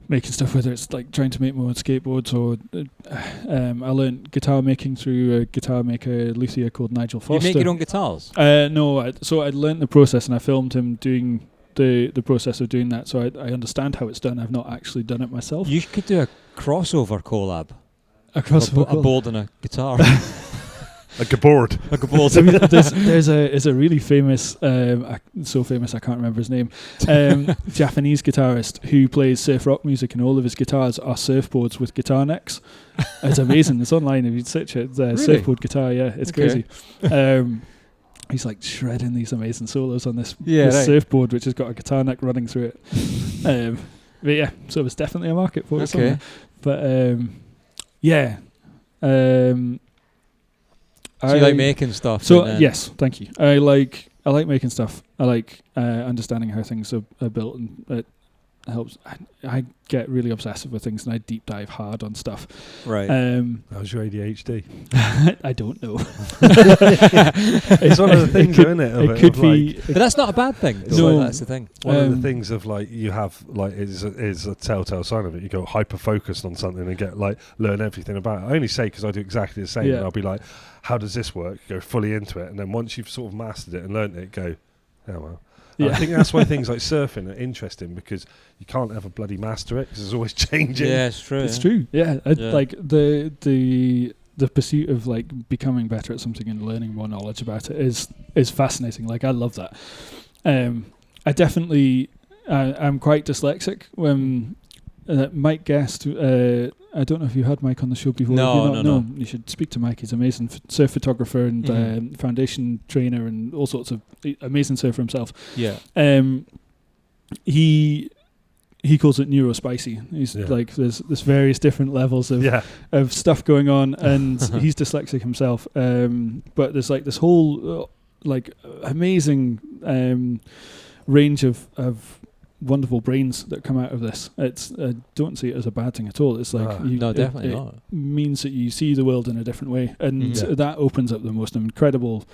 making stuff, whether it's like trying to make my own skateboards or I learned guitar making through a guitar maker luthier called Nigel Foster. You make your own guitars? No, so I learned the process and I filmed him doing the process of doing that, so I understand how it's done. I've not actually done it myself. You could do a crossover collab. A crossover a board and a guitar. Like a board. Like a board. There's a really famous, so famous I can't remember his name, Japanese guitarist who plays surf rock music, and all of his guitars are surfboards with guitar necks. It's amazing. It's online if you search it. Really? Surfboard guitar, yeah, it's crazy. He's like shredding these amazing solos on this surfboard, which has got a guitar neck running through it. But yeah, so there's definitely a market for it. Okay. But so you like making stuff? So yes, thank you. I like making stuff. I like understanding how things are built, and it helps. I get really obsessive with things, and I deep dive hard on stuff. Right. How's your ADHD? I don't know. It's one of the things, isn't it? It could be, but that's not a bad thing. No, that's the thing. One of the things of like you have like is a telltale sign of it. You go hyper focused on something and get like learn everything about it. I only say because I do exactly the same. And I'll be like, how does this work? Go fully into it, and then once you've sort of mastered it and learnt it, go, oh well. I think that's why things like surfing are interesting, because you can't ever bloody master it because it's always changing. Yeah, it's true. It's true. Yeah, like the pursuit of like becoming better at something and learning more knowledge about it is fascinating. Like I love that. I definitely I'm quite dyslexic. When Mike Guest, I don't know if you had Mike on the show before. No. You should speak to Mike. He's an amazing surf photographer and foundation trainer and all sorts of amazing surfer himself. Yeah. He calls it neurospicy. He's like there's various different levels of stuff going on, and he's dyslexic himself. But there's like this whole like amazing range of wonderful brains that come out of this. It's don't see it as a bad thing at all. It's like definitely not. It means that you see the world in a different way, and that opens up the most incredible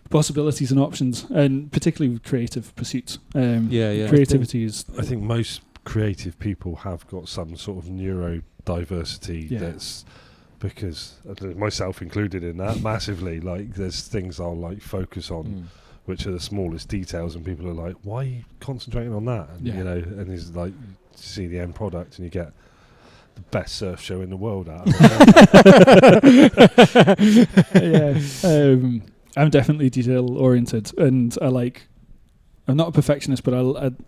possibilities and options, and particularly with creative pursuits. Creativity is. I think most creative people have got some sort of neurodiversity. That's because myself included in that massively. Like there's things I'll like focus on. Which are the smallest details, and people are like, "Why are you concentrating on that?" And you know, and it's like you see the end product, and you get the best surf show in the world out of it. I'm definitely detail oriented, and I'm not a perfectionist, but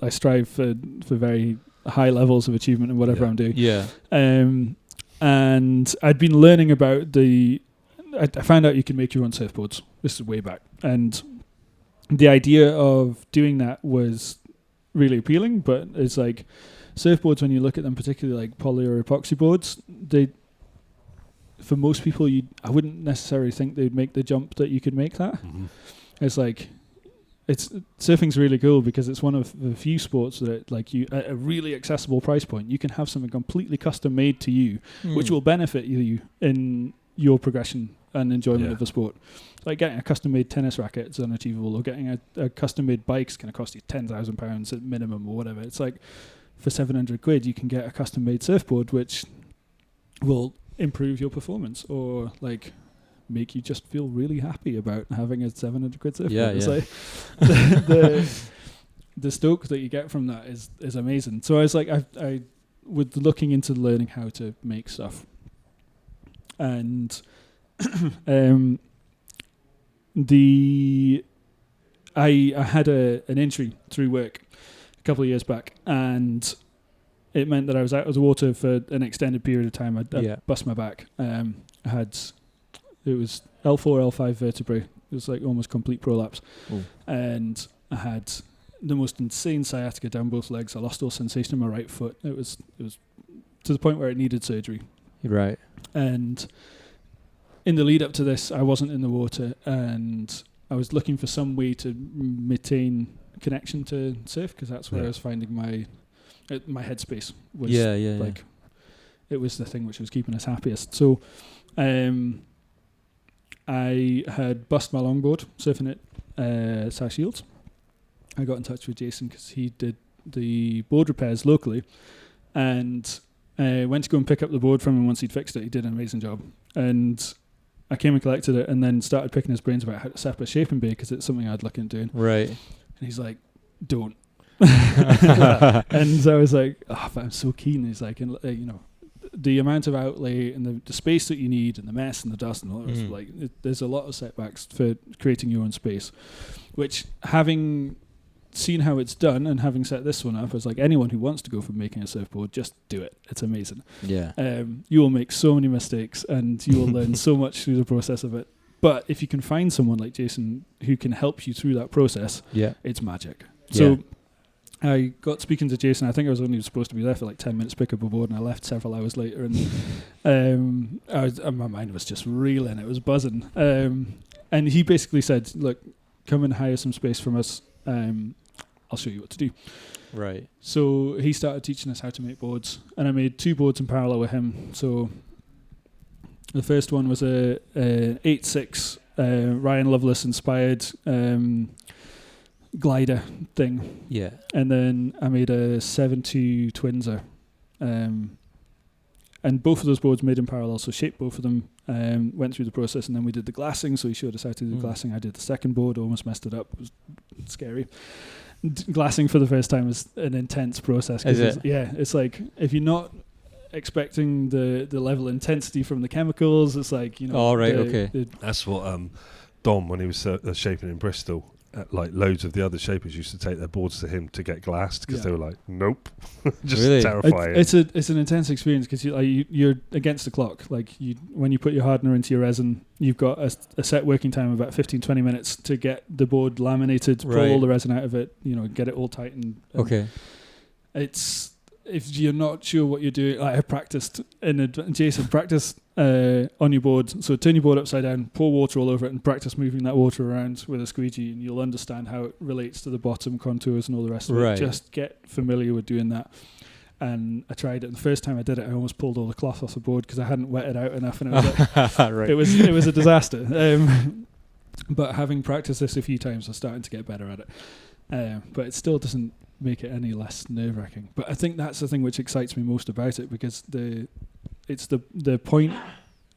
I strive for very high levels of achievement in whatever I'm doing. Yeah. And I'd been learning about I found out you can make your own surfboards. This is way back, and the idea of doing that was really appealing, but it's like surfboards, when you look at them, particularly like poly or epoxy boards, for most people, I wouldn't necessarily think they'd make the jump that you could make that. Mm-hmm. It's like, surfing's really cool because it's one of the few sports that like you, at a really accessible price point, you can have something completely custom made to you, which will benefit you in your progression and enjoyment of the sport. Like getting a custom-made tennis racket is unachievable, or getting a custom-made bike is going to cost you £10,000 at minimum or whatever. It's like for £700 you can get a custom-made surfboard which will improve your performance or like make you just feel really happy about having a £700 surfboard. It's like the stoke that you get from that is amazing. So I was like, I was looking into learning how to make stuff, and I had an injury through work a couple of years back, and it meant that I was out of the water for an extended period of time. I bust my back. It was L4, L5 vertebrae. It was like almost complete prolapse. Ooh. And I had the most insane sciatica down both legs. I lost all sensation in my right foot. It was to the point where it needed surgery. Right. And in the lead up to this, I wasn't in the water, and I was looking for some way to maintain connection to surf, because that's where I was finding my headspace was. Like, it was the thing which was keeping us happiest. So I had bust my longboard surfing at South Shields. I got in touch with Jason because he did the board repairs locally, and went to go and pick up the board from him once he'd fixed it. He did an amazing job. And I came and collected it, and then started picking his brains about how to set up a shaping bay, because it's something I'd look into doing. Right. And he's like, don't. And so I was like, oh, but I'm so keen. He's like, the amount of outlay and the space that you need, and the mess and the dust and all that, like, there's a lot of setbacks for creating your own space, which, having seen how it's done and having set this one up, I was like, anyone who wants to go from making a surfboard, just do it. It's amazing. Yeah. You will make so many mistakes, and you will learn so much through the process of it. But if you can find someone like Jason who can help you through that process, it's magic. So I got speaking to Jason. I think I was only supposed to be there for like 10 minutes, pick up a board, and I left several hours later, and my mind was just reeling. It was buzzing. And he basically said, look, come and hire some space from us. I'll show you what to do. Right. So he started teaching us how to make boards, and I made 2 boards in parallel with him. So the first one was a 8.6 Ryan Lovelace inspired glider thing. Yeah. And then I made a 7.2 Twinser. And both of those boards made in parallel, so shaped both of them, went through the process, and then we did the glassing. So he showed us how to do the glassing. I did the second board, almost messed it up. It was scary. Glassing for the first time is an intense process. Is it? It's like, if you're not expecting the level of intensity from the chemicals, it's like, Oh, right, okay. That's what Dom, when he was shaping in Bristol, like loads of the other shapers used to take their boards to him to get glassed, because they were like, nope. Just really? Terrifying. It's an intense experience, because you're against the clock. Like, when you put your hardener into your resin, you've got a set working time of about 15-20 minutes to get the board laminated, pull all the resin out of it, get it all tight. And okay. It's, if you're not sure what you're doing, I practiced Jason, practice on your board. So turn your board upside down, pour water all over it, and practice moving that water around with a squeegee, and you'll understand how it relates to the bottom contours and all the rest of it. Just get familiar with doing that. And I tried it. The first time I did it, I almost pulled all the cloth off the board because I hadn't wet it out enough, and it was like, it was a disaster. But having practiced this a few times, I'm starting to get better at it. But it still doesn't make it any less nerve-wracking. But I think that's the thing which excites me most about it, because it's the point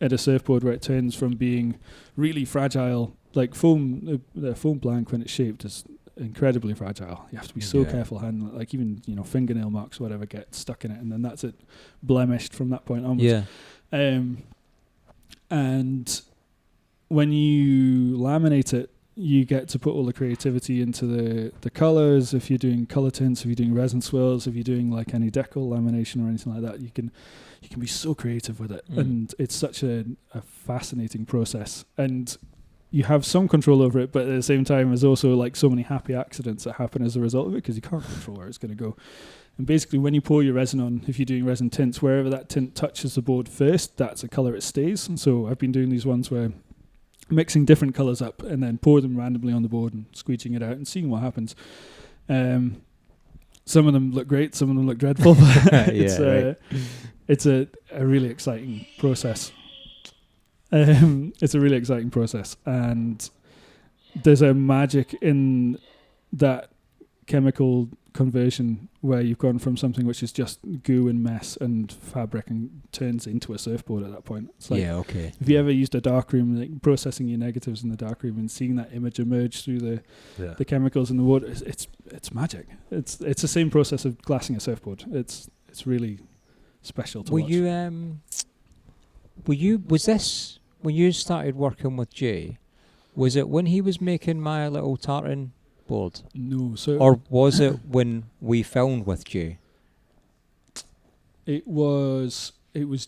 at a surfboard where it turns from being really fragile, like foam. The foam blank, when it's shaped, is incredibly fragile. You have to be so careful handling it. Like, even fingernail marks, whatever, get stuck in it, and then that's it, blemished from that point onwards. And when you laminate it, you get to put all the creativity into the colours. If you're doing colour tints, if you're doing resin swirls, if you're doing like any decal lamination or anything like that, you can be so creative with it. And it's such a fascinating process. And you have some control over it, but at the same time, there's also like so many happy accidents that happen as a result of it, because you can't control where it's going to go. And basically, when you pour your resin on, if you're doing resin tints, wherever that tint touches the board first, that's the colour it stays. And so I've been doing these ones where mixing different colours up and then pour them randomly on the board and squeegeeing it out and seeing what happens. Some of them look great, some of them look dreadful. It's a really exciting process. It's a really exciting process, and there's a magic in that chemical conversion where you've gone from something which is just goo and mess and fabric and turns into a surfboard at that point. It's like, if you ever used a darkroom, like processing your negatives in the darkroom and seeing that image emerge through the chemicals in the water, it's magic. It's the same process of glassing a surfboard. It's really special to watch. Was when you started working with Jay, was it when he was making My Little Tartan board? No, so Or was it when we filmed with Jay? it was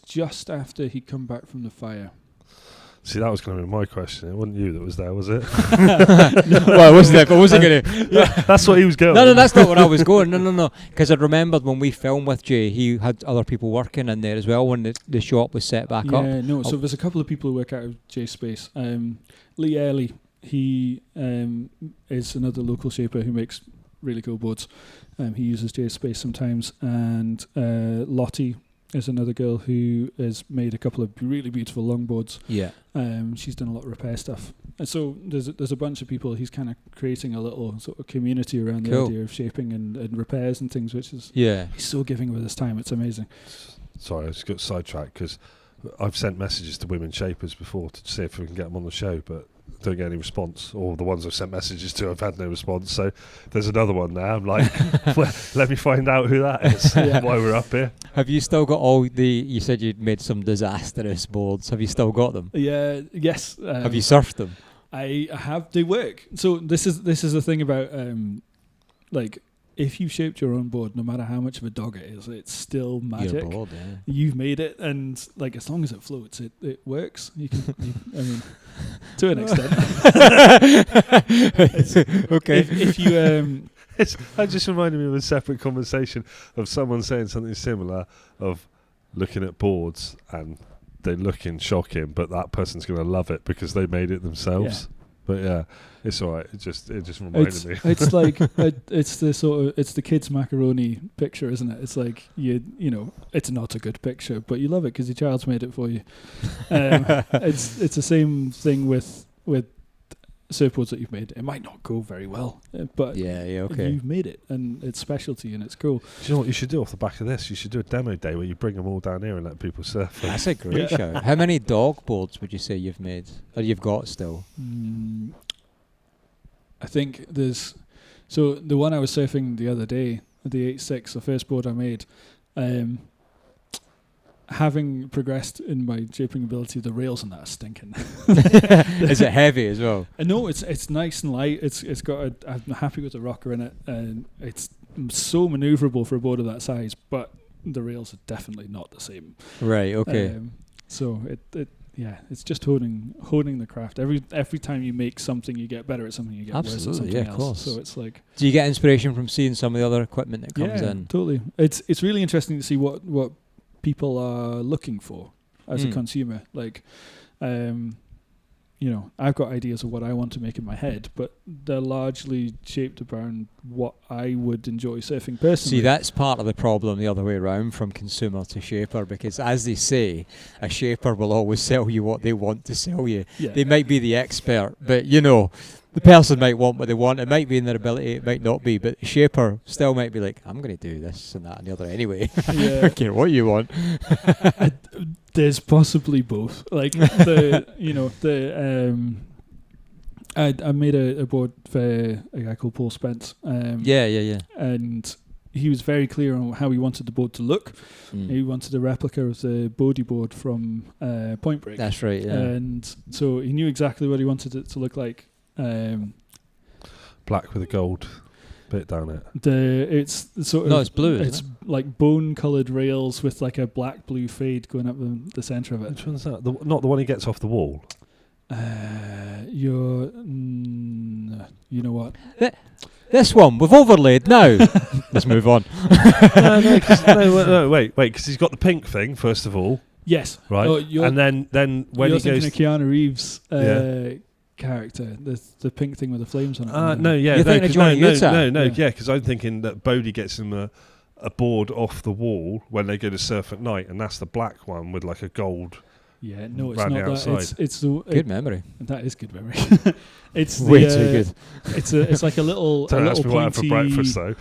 just after he'd come back from the fire. See, that was going to be my question. It wasn't you that was there, was it? Well, I wasn't there, but wasn't going to. Yeah, that's what he was going. No, that's not where I was going. No. Because I remembered when we filmed with Jay, he had other people working in there as well when the shop was set back up. Yeah, no. So there's a couple of people who work out of Jay's space. Lee Early, he is another local shaper who makes really cool boards. He uses Jay's space sometimes, and Lottie is another girl who has made a couple of really beautiful longboards. Yeah. She's done a lot of repair stuff. And so there's a bunch of people. He's kind of creating a little sort of community around the idea of shaping and repairs and things, which is he's so giving with his time. It's amazing. Sorry, I just got sidetracked because I've sent messages to women shapers before to see if we can get them on the show, but don't get any response. Or the ones I've sent messages to, I've had no response. So there's another one now. I'm like, well, let me find out who that is while we're up here. Have you still got all the? You said you'd made some disastrous boards. Have you still got them? Yeah. Yes. Have you surfed them? I have. They work. So this is the thing about like, if you've shaped your own board, no matter how much of a dog it is, it's still magic. Your board, yeah. You've made it, and like, as long as it floats, it works. You can, I mean, to an extent. Okay. If you That just reminded me of a separate conversation of someone saying something similar, of looking at boards and they looking shocking, but that person's going to love it because they made it themselves. But yeah, it's all right. It just reminded me. It's like it's the kids' macaroni picture, isn't it? It's like you know, it's not a good picture, but you love it because your child's made it for you. It's the same thing with surfboards that you've made. It might not go very well, but okay. you've made it, and it's specialty, and it's cool. Do you know what you should do off the back of this? You should do a demo day where you bring them all down here and let people surf. That's a great show. How many dog boards would you say you've made, or you've got still? I think there's. So the one I was surfing the other day, the 8.6, the first board I made, having progressed in my shaping ability, the rails on that are stinking. Is it heavy as well? No, it's nice and light. It's got I'm happy with the rocker in it, and it's so maneuverable for a board of that size. But the rails are definitely not the same. Right. Okay. So it's just honing the craft. Every time you make something, you get better at something. You get worse at something else. Of course. So it's like. Do you get inspiration from seeing some of the other equipment that comes in? Yeah, totally. It's really interesting to see what people are looking for as a consumer. Like, you know, I've got ideas of what I want to make in my head, but they're largely shaped around what I would enjoy surfing personally. See, that's part of the problem the other way around, from consumer to shaper, because as they say, a shaper will always sell you what they want to sell you. Yeah. They might be the expert, but you know, the person might want what they want. It might be in their ability, it might not be, but the shaper still might be like, I'm going to do this and that and the other anyway. I don't care what you want. There's possibly both. Like I made a board for a guy called Paul Spence. And he was very clear on how he wanted the board to look. He wanted a replica of the Bodie board from Point Break. That's right, yeah. And so he knew exactly what he wanted it to look like. Black with a gold bit down it. It's sort of it's blue. It's like bone-coloured rails with like a black-blue fade going up the centre of it. Which one's that? Not the one he gets off the wall. You know what? This one we've overlaid now. Let's move on. Wait, because he's got the pink thing first of all. Yes. Right. And then when he goes, thinking of Keanu Reeves' character, the pink thing with the flames on it. Because I'm thinking that Bodie gets him a board off the wall when they go to surf at night, and that's the black one with like a gold. Yeah, no, it's not that. It's the good memory. That is good memory. It's way too good. It's like a little. Don't ask me what I had for breakfast though.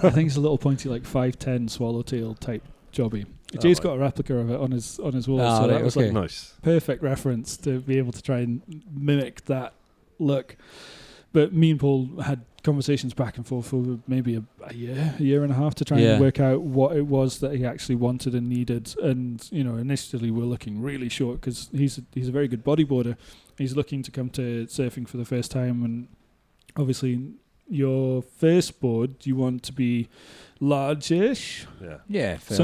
I think it's a little pointy, like 5'10" swallowtail type jobby. Jay's got a replica of it on his wall, so that was like nice, perfect reference to be able to try and mimic that look. But me and Paul had conversations back and forth for maybe a year and a half to try and work out what it was that he actually wanted and needed. And you know, initially we're looking really short because he's a very good bodyboarder. He's looking to come to surfing for the first time, and obviously your first board you want to be large-ish. Yeah, fair.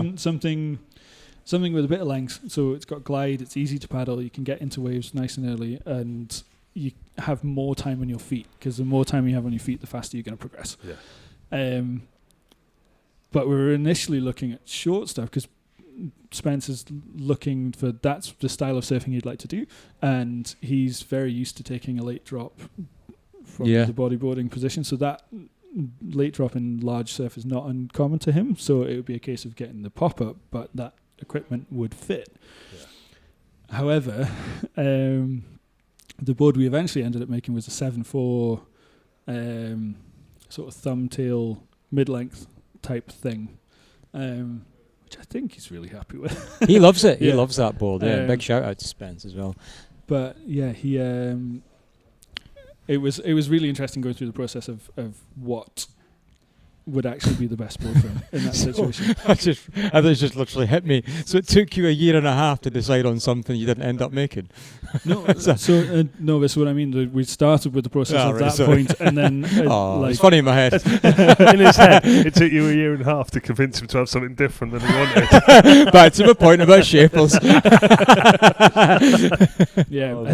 Something with a bit of length, so it's got glide, it's easy to paddle, you can get into waves nice and early, and you have more time on your feet, because the more time you have on your feet, the faster you're going to progress. But we were initially looking at short stuff, because Spencer's looking for that's the style of surfing he'd like to do, and he's very used to taking a late drop from the bodyboarding position, so that late drop in large surf is not uncommon to him, so it would be a case of getting the pop-up, but that equipment would fit. However, the board we eventually ended up making was a 7.4 sort of thumbtail mid-length type thing, which I think he's really happy with. He loves it. He loves that board. Yeah, big shout out to Spence as well. But yeah, he it was really interesting going through the process of what would actually be the best board for him in that situation. That just literally hit me. So it took you a year and a half to decide on something you didn't end up making. No, that's what I mean. We started with the process at that point, and then it's funny in my head. In his head, it took you a year and a half to convince him to have something different than he wanted. Back to my point about shapers. I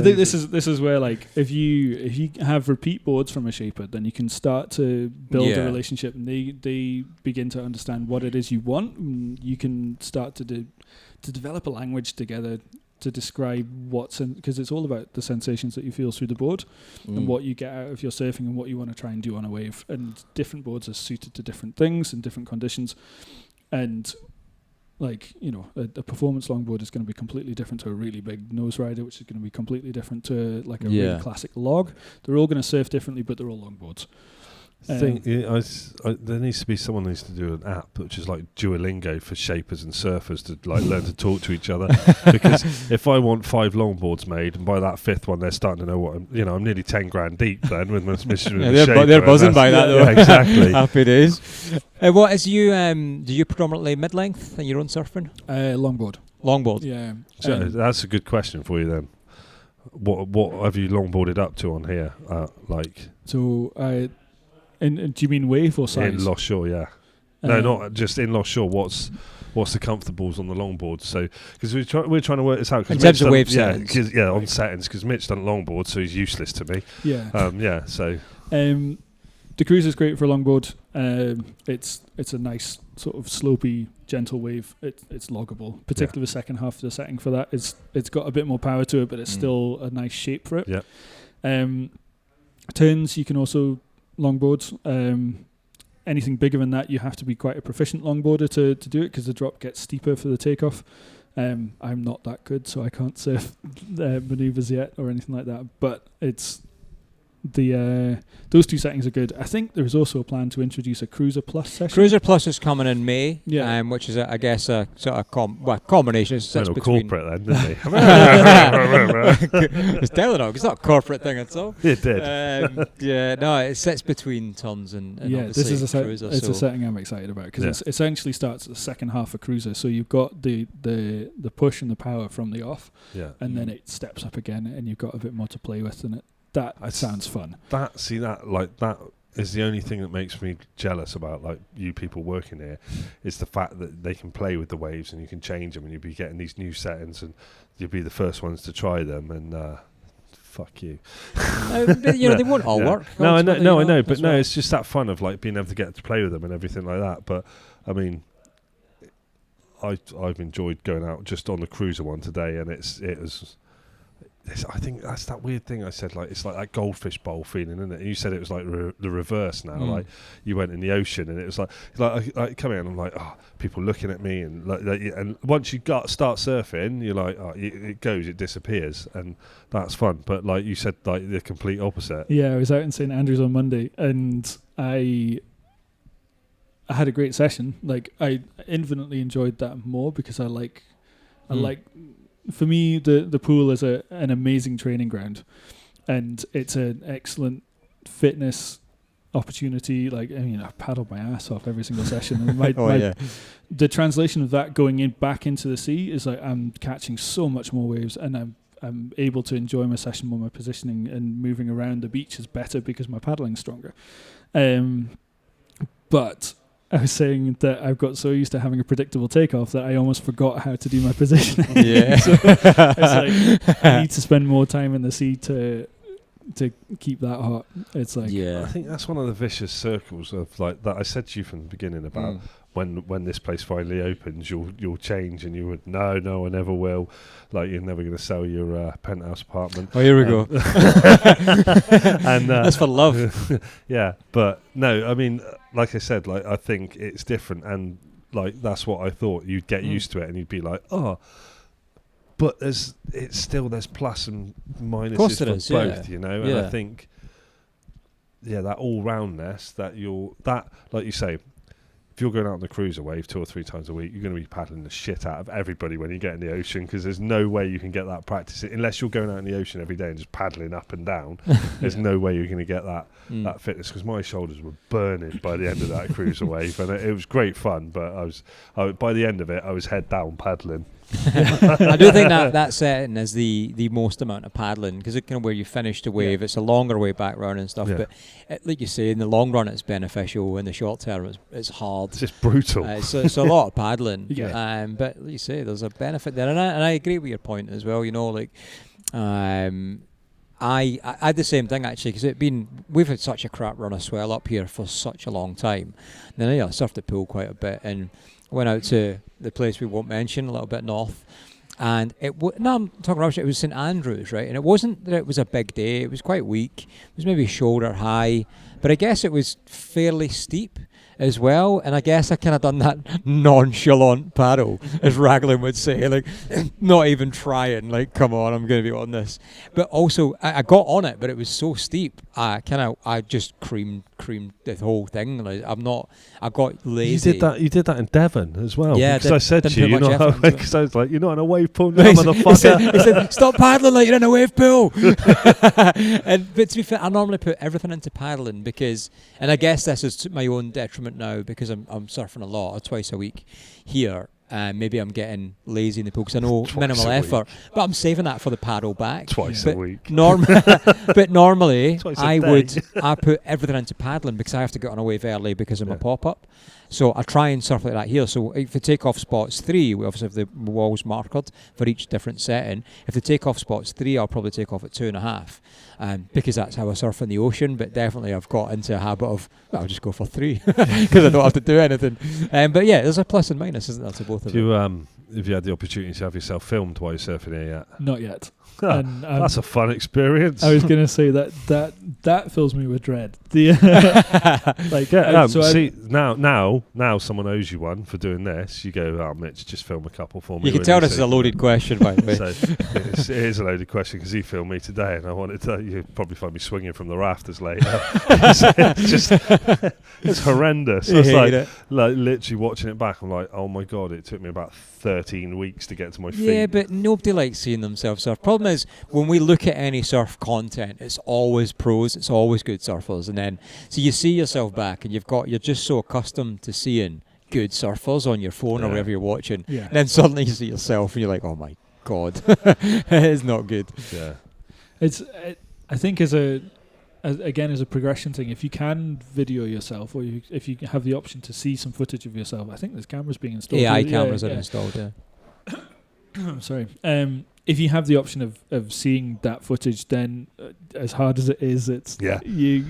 think this is where, like, if you have repeat boards from a shaper, then you can start to build a relationship, and they begin to understand what it is you want. And you can start to develop a language together to describe because it's all about the sensations that you feel through the board and what you get out of your surfing and what you want to try and do on a wave. And different boards are suited to different things and different conditions. And like, a performance longboard is going to be completely different to a really big nose rider, which is going to be completely different to like a really classic log. They're all going to surf differently, but they're all longboards. There needs to be someone who needs to do an app which is like Duolingo for shapers and surfers to like learn to talk to each other. Because if I want 5 longboards made, and by that 5th one they're starting to know what I'm nearly 10 grand deep then with my mission. They're buzzing by that though. Yeah, exactly. Happy days. What is you? Do you predominantly mid-length in your own surfing? Longboard. Longboard. Yeah. So that's a good question for you then. What have you longboarded up to on here? And do you mean wave or size? In Lost Shore, yeah. No, not just in Lost Shore. What's the comfortables on the longboard? So, because we're trying to work this out. In terms of wave settings. On settings, because Mitch done longboard, so he's useless to me. Yeah. So. The cruise is great for a longboard. It's a nice sort of slopey, gentle wave. It's loggable, particularly the second half of the setting for that. It's got a bit more power to it, but it's still a nice shape for it. Yeah. Turns, you can also longboards. Anything bigger than that, you have to be quite a proficient longboarder to do it, because the drop gets steeper for the takeoff. I'm not that good, so I can't surf maneuvers yet or anything like that. But it's those two settings are good. I think there is also a plan to introduce a Cruiser Plus session. Cruiser Plus is coming in May, which is, I guess, a sort of combination. It's between corporate then, didn't he? It's Telenor. It's not a corporate thing at all. It did. It sits between tons and this is Cruiser. It's a setting I'm excited about, because it essentially starts at the second half of Cruiser. So you've got the push and the power from the off, and then it steps up again, and you've got a bit more to play with in it. That sounds fun. That is the only thing that makes me jealous about like you people working here, is the fact that they can play with the waves and you can change them, and you'll be getting these new settings and you'll be the first ones to try them, and fuck you. They won't all work. No, I know, but no, it's just that fun of like being able to get to play with them and everything like that. But I mean, I've enjoyed going out just on the Cruiser one today, and I think that's that weird thing I said, like it's like that goldfish bowl feeling, isn't it? And you said it was like the reverse now. Like you went in the ocean, and it was like coming in, I'm like, people looking at me, and and once you start surfing, you're like, it disappears, and that's fun. But like you said, like the complete opposite. Yeah, I was out in St Andrews on Monday, and I had a great session. Like I infinitely enjoyed that more, because I like. For me, the pool is an amazing training ground, and it's an excellent fitness opportunity. Like, I mean, I paddled my ass off every single session, and the translation of that going back into the sea is like I'm catching so much more waves, and I'm able to enjoy my session more. My positioning and moving around the beach is better because my paddling's stronger. But I was saying that I've got so used to having a predictable takeoff that I almost forgot how to do my positioning. Yeah. So it's like I need to spend more time in the sea to keep that hot. It's like I think that's one of the vicious circles of like that I said to you from the beginning about when this place finally opens, you'll change, and you would no, I never will. Like you're never going to sell your penthouse apartment. Oh, here we go. And that's for love. Yeah, but no, I mean, like I said, like I think it's different, and like that's what I thought. You'd get used to it, and you'd be like, oh. But there's plus and minuses for both, you know. And I think, that all-roundness that like you say, if you're going out on the cruiser wave 2 or 3 times a week, you're going to be paddling the shit out of everybody when you get in the ocean, because there's no way you can get that practice unless you're going out in the ocean every day and just paddling up and down. There's no way you're going to get that fitness, because my shoulders were burning by the end of that cruiser wave, and it was great fun. But by the end of it, I was head down paddling. I do think that setting is the most amount of paddling, because it kind of where you finish the wave, it's a longer way back round and stuff. But like you say, in the long run, it's beneficial. In the short term, it's hard. It's just brutal. It's a lot of paddling. But like you say, there's a benefit there, and I agree with your point as well. You know, like I had the same thing actually, because we've had such a crap run of swell up here for such a long time. And then I surfed the pool quite a bit and went out to the place we won't mention, a little bit north, and I'm talking rubbish. It was St Andrews, right? And it wasn't that it was a big day. It was quite weak. It was maybe shoulder high, but I guess it was fairly steep as well. And I guess I kind of done that nonchalant paddle, as Raglan would say, like not even trying, like, come on, I'm going to be on this. But also, I got on it, but it was so steep. I just creamed the whole thing. Like, I got lazy. You did that in Devon as well. Yeah, because I said to you, because I was like, you're not in a wave pool now, motherfucker. He said, stop paddling like you're in a wave pool. But to be fair, I normally put everything into paddling and I guess this is to my own detriment now, because I'm surfing a lot, or twice a week here. Maybe I'm getting lazy in the pool because I know minimal effort, but I'm saving that for the paddle back. Twice a week. But normally I put everything into paddling because I have to get on a wave early because of my pop-up. So I try and surf like that here. So if the takeoff spot's 3, we obviously have the walls marked for each different setting. If the takeoff spot's 3, I'll probably take off at 2.5, because that's how I surf in the ocean. But definitely I've got into a habit of, I'll just go for 3 because I don't have to do anything. But yeah, there's a plus and minus, isn't there, to both of them? Have you had the opportunity to have yourself filmed while you're surfing here yet? Not yet. And, that's a fun experience. I was going to say that fills me with dread. Now someone owes you one for doing this. You go, Mitch, just film a couple for me. You can tell this is a loaded question, by the way. So it is a loaded question because he filmed me today, and I wanted to. You'd probably find me swinging from the rafters later. It's horrendous. It's like literally watching it back. I'm like, oh my god, it took me about 13 weeks to get to my feet. Yeah, but nobody likes seeing themselves surf. Problem is, when we look at any surf content, it's always pros, it's always good surfers, and then so you see yourself back, and you're just so accustomed to seeing good surfers on your phone or wherever you're watching, and then suddenly you see yourself, and you're like, oh my god, it's not good. Yeah, I think as a progression thing, if you can video yourself, or if you have the option to see some footage of yourself, I think there's cameras being installed. AI cameras are installed. Yeah. Sorry. If you have the option of seeing that footage, then as hard as it is, definitely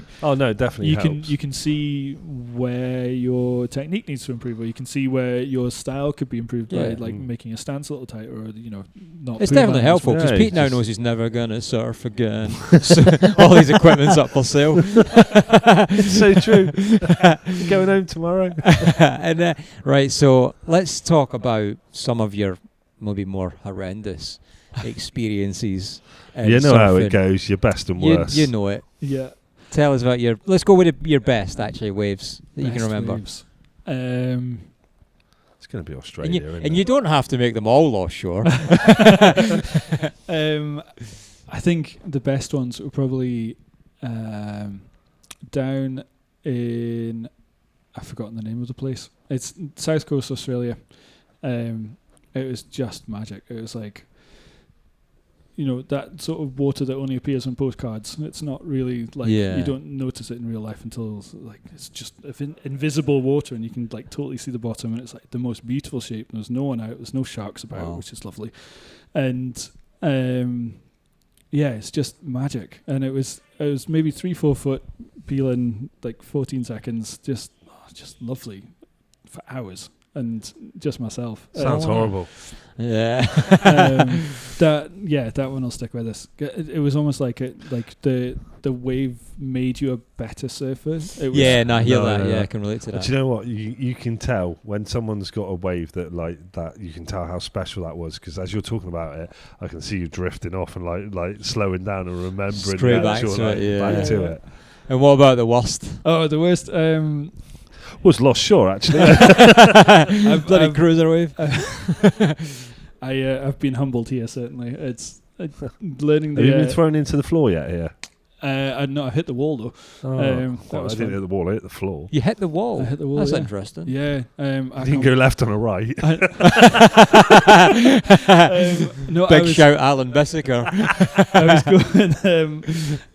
helps. You can see where your technique needs to improve, or you can see where your style could be improved by making a stance a little tighter, or not. It's definitely helpful because Pete now knows he's never gonna surf again. So all his equipment's up for sale. It's so true. You're going home tomorrow. And right, so let's talk about some of your maybe more horrendous experiences. You know surfing. how it goes, your best and worst. You know it. Yeah. Tell us about let's go with your best actually waves that you can remember. Waves. It's going to be Australia, and you don't have to make them all offshore. I think the best ones were probably down in, I've forgotten the name of the place. It's South Coast Australia. It was just magic. It was like, that sort of water that only appears on postcards. It's not really like you don't notice it in real life until it's just invisible water, and you can like totally see the bottom, and it's like the most beautiful shape. There's no one out. There's no sharks about, which is lovely, and it's just magic. And it was maybe 3-4 foot peeling, like 14 seconds, just lovely for hours. And just myself. Sounds horrible. Yeah. That one will stick with us. It was almost like the wave made you a better surfer. I hear that. Yeah, I can relate to that. But you know what? You can tell when someone's got a wave that you can tell how special that was, because as you're talking about it, I can see you drifting off and like slowing down and remembering straight back to it. And what about the worst? Oh, the worst. Was Lost Shore actually? Bloody cruiser wave. I've been humbled here. Certainly, it's learning. Have you been thrown into the floor yet here? I hit the wall though. I didn't hit the wall. I hit the floor. You hit the wall. I hit the wall. That's interesting. Yeah. I didn't go left and a right. Big shout, Alan Bissiker.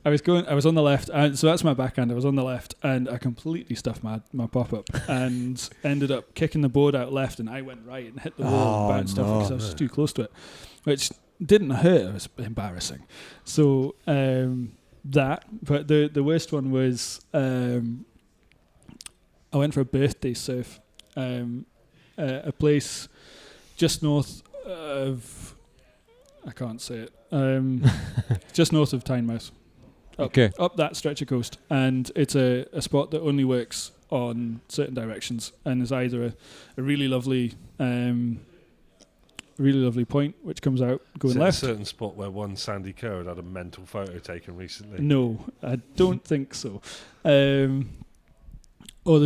I was on the left, and so that's my backhand. I was on the left, and I completely stuffed my pop up, and ended up kicking the board out left, and I went right and hit the wall and bounced off because I was just too close to it, which didn't hurt. It was embarrassing. So. But the worst one was I went for a birthday surf, a place just north of, I can't say it, just north of Tynemouth, up that stretch of coast, and it's a spot that only works on certain directions, and is either a really lovely point which comes out going left. A certain spot where one Sandy Kerr had a mental photo taken recently? No, I don't think so. There's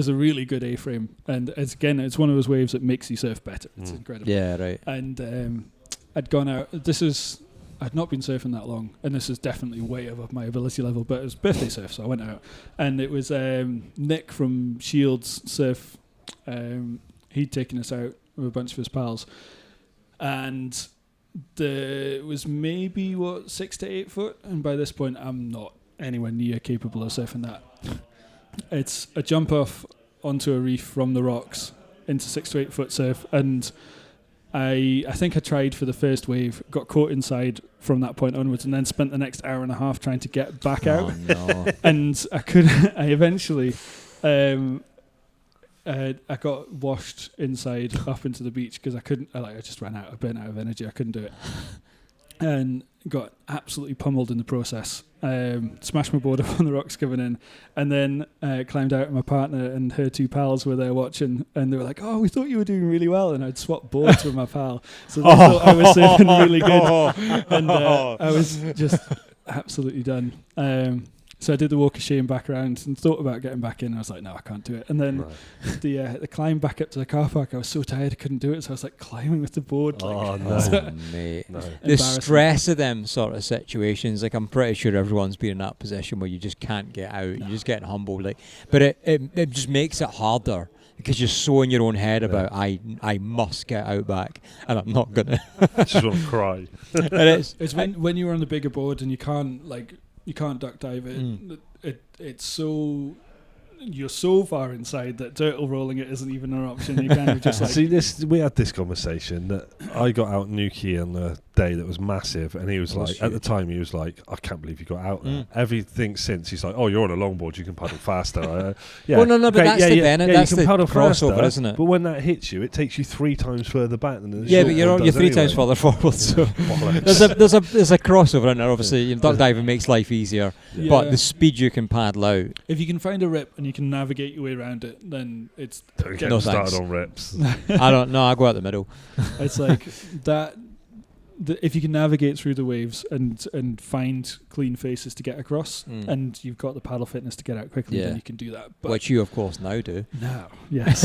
a really good A-frame, and it's one of those waves that makes you surf better. It's incredible. Yeah, right. And I'd gone out. I'd not been surfing that long, and this is definitely way above my ability level, but it was birthday surf, so I went out. And it was Nick from Shields Surf. He'd taken us out with a bunch of his pals. And it was maybe 6 to 8 foot, and by this point I'm not anywhere near capable of surfing that. It's a jump off onto a reef from the rocks into 6 to 8 foot surf, and I think I tried for the first wave, got caught inside from that point onwards, and then spent the next hour and a half trying to get back out. No. And I eventually I got washed inside up into the beach because I couldn't. I just ran out. I burnt out of energy. I couldn't do it, and got absolutely pummeled in the process. Smashed my board up on the rocks coming in, and then climbed out. And my partner and her 2 pals were there watching, and they were like, "Oh, we thought you were doing really well." And I'd swapped boards with my pal, so they thought I was surfing really good, and I was just absolutely done. So I did the walk of shame back around and thought about getting back in. I was like, no, I can't do it. And then the climb back up to the car park, I was so tired I couldn't do it. So I was like climbing with the board. Mate. No. The stress of them sort of situations, like I'm pretty sure everyone's been in that position where you just can't get out. You're just getting humbled. But it just makes it harder because you're so in your own head about I must get out back and I'm not gonna. I just want to cry. It's when you're on the bigger board and you can't duck dive it. It's so you're so far inside that turtle rolling it isn't even an option. You kind of just like see we had this conversation that I got out Nuki on the day that was massive, and he was at the time he was like, I can't believe you got out there. Everything since he's like, oh, you're on a longboard, you can paddle faster. Well, no, but that's the benefit. That's the crossover, faster, isn't it? But when that hits you, it takes you 3 times further back than the but you're 3 times further forward. So there's a crossover in there. Obviously, duck diving makes life easier, but the speed you can paddle out. If you can find a rip and you can navigate your way around it, then it's don't get me started on rips. I don't know. I go out the middle. It's like that. If you can navigate through the waves and find clean faces to get across, and you've got the paddle fitness to get out quickly, then you can do that. But which you, of course, now do. Now, yes.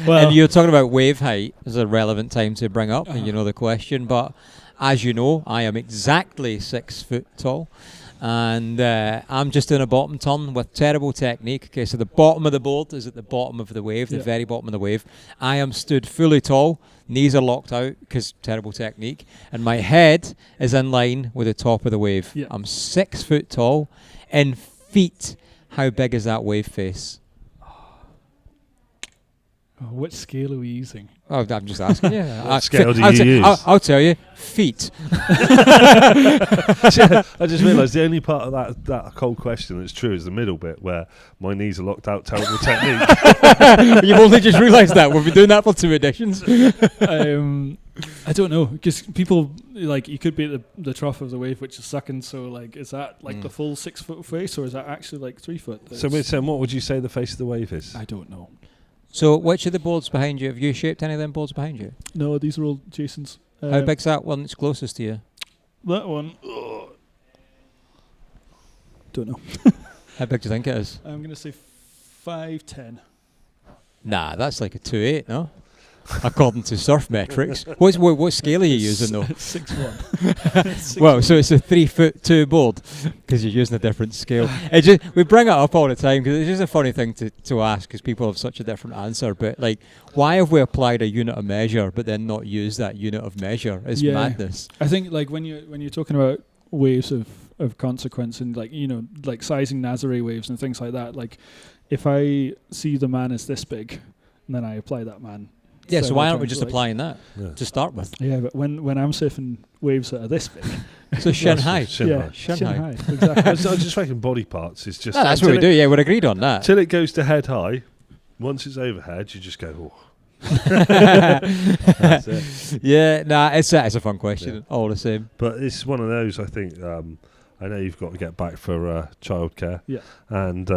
Well, and you're talking about wave height is a relevant time to bring up, and you know the question. But As you know, I am exactly 6 foot tall. And I'm just doing a bottom turn with terrible technique. Okay, so the bottom of the board is at the bottom of the wave, the very bottom of the wave. I am stood fully tall, knees are locked out because terrible technique, and my head is in line with the top of the wave. Yeah. I'm 6 foot tall. In feet, how big is that wave face? Oh, which scale are we using? Oh, I'm just asking you. What scale do you use? I'll tell you. Feet. I just realised the only part of that whole question that's true is the middle bit where my knees are locked out. Terrible technique. You've only just realised that. We've been doing that for 2 editions. I don't know, because people, like, you could be at the trough of the wave, which is sucking, so, like, is that, like, the full 6 foot face, or is that actually, like, 3 foot? So we're saying, what would you say the face of the wave is? I don't know. So which of the boards behind you, have you shaped any of them boards behind you? No, these are all Jason's. How big's that one that's closest to you? That one, don't know. How big do you think it is? I'm going to say 5'10". Nah, that's like a 2.8, no? According to surf metrics. What scale are you using though? 6'1". Well, so it's a 3'2" board because you're using a different scale. We bring it up all the time because it's just a funny thing to ask because people have such a different answer. But like, why have we applied a unit of measure but then not used that unit of measure? It's madness. I think like when you're talking about waves of consequence and like, you know, like sizing Nazare waves and things like that, like if I see the man as this big and then I apply that man. Yeah, so why aren't we just applying that to start with? Yeah, but when I'm surfing waves that are this big. So shin high. Shin high. Shin high, exactly. I was just thinking body parts is just... No, that's what we do, yeah, we're agreed on that. Till it goes to head high, once it's overhead, you just go, oh. That's it. Yeah, it's a fun question, all the same. But it's one of those, I think, I know you've got to get back for childcare. Yeah. And...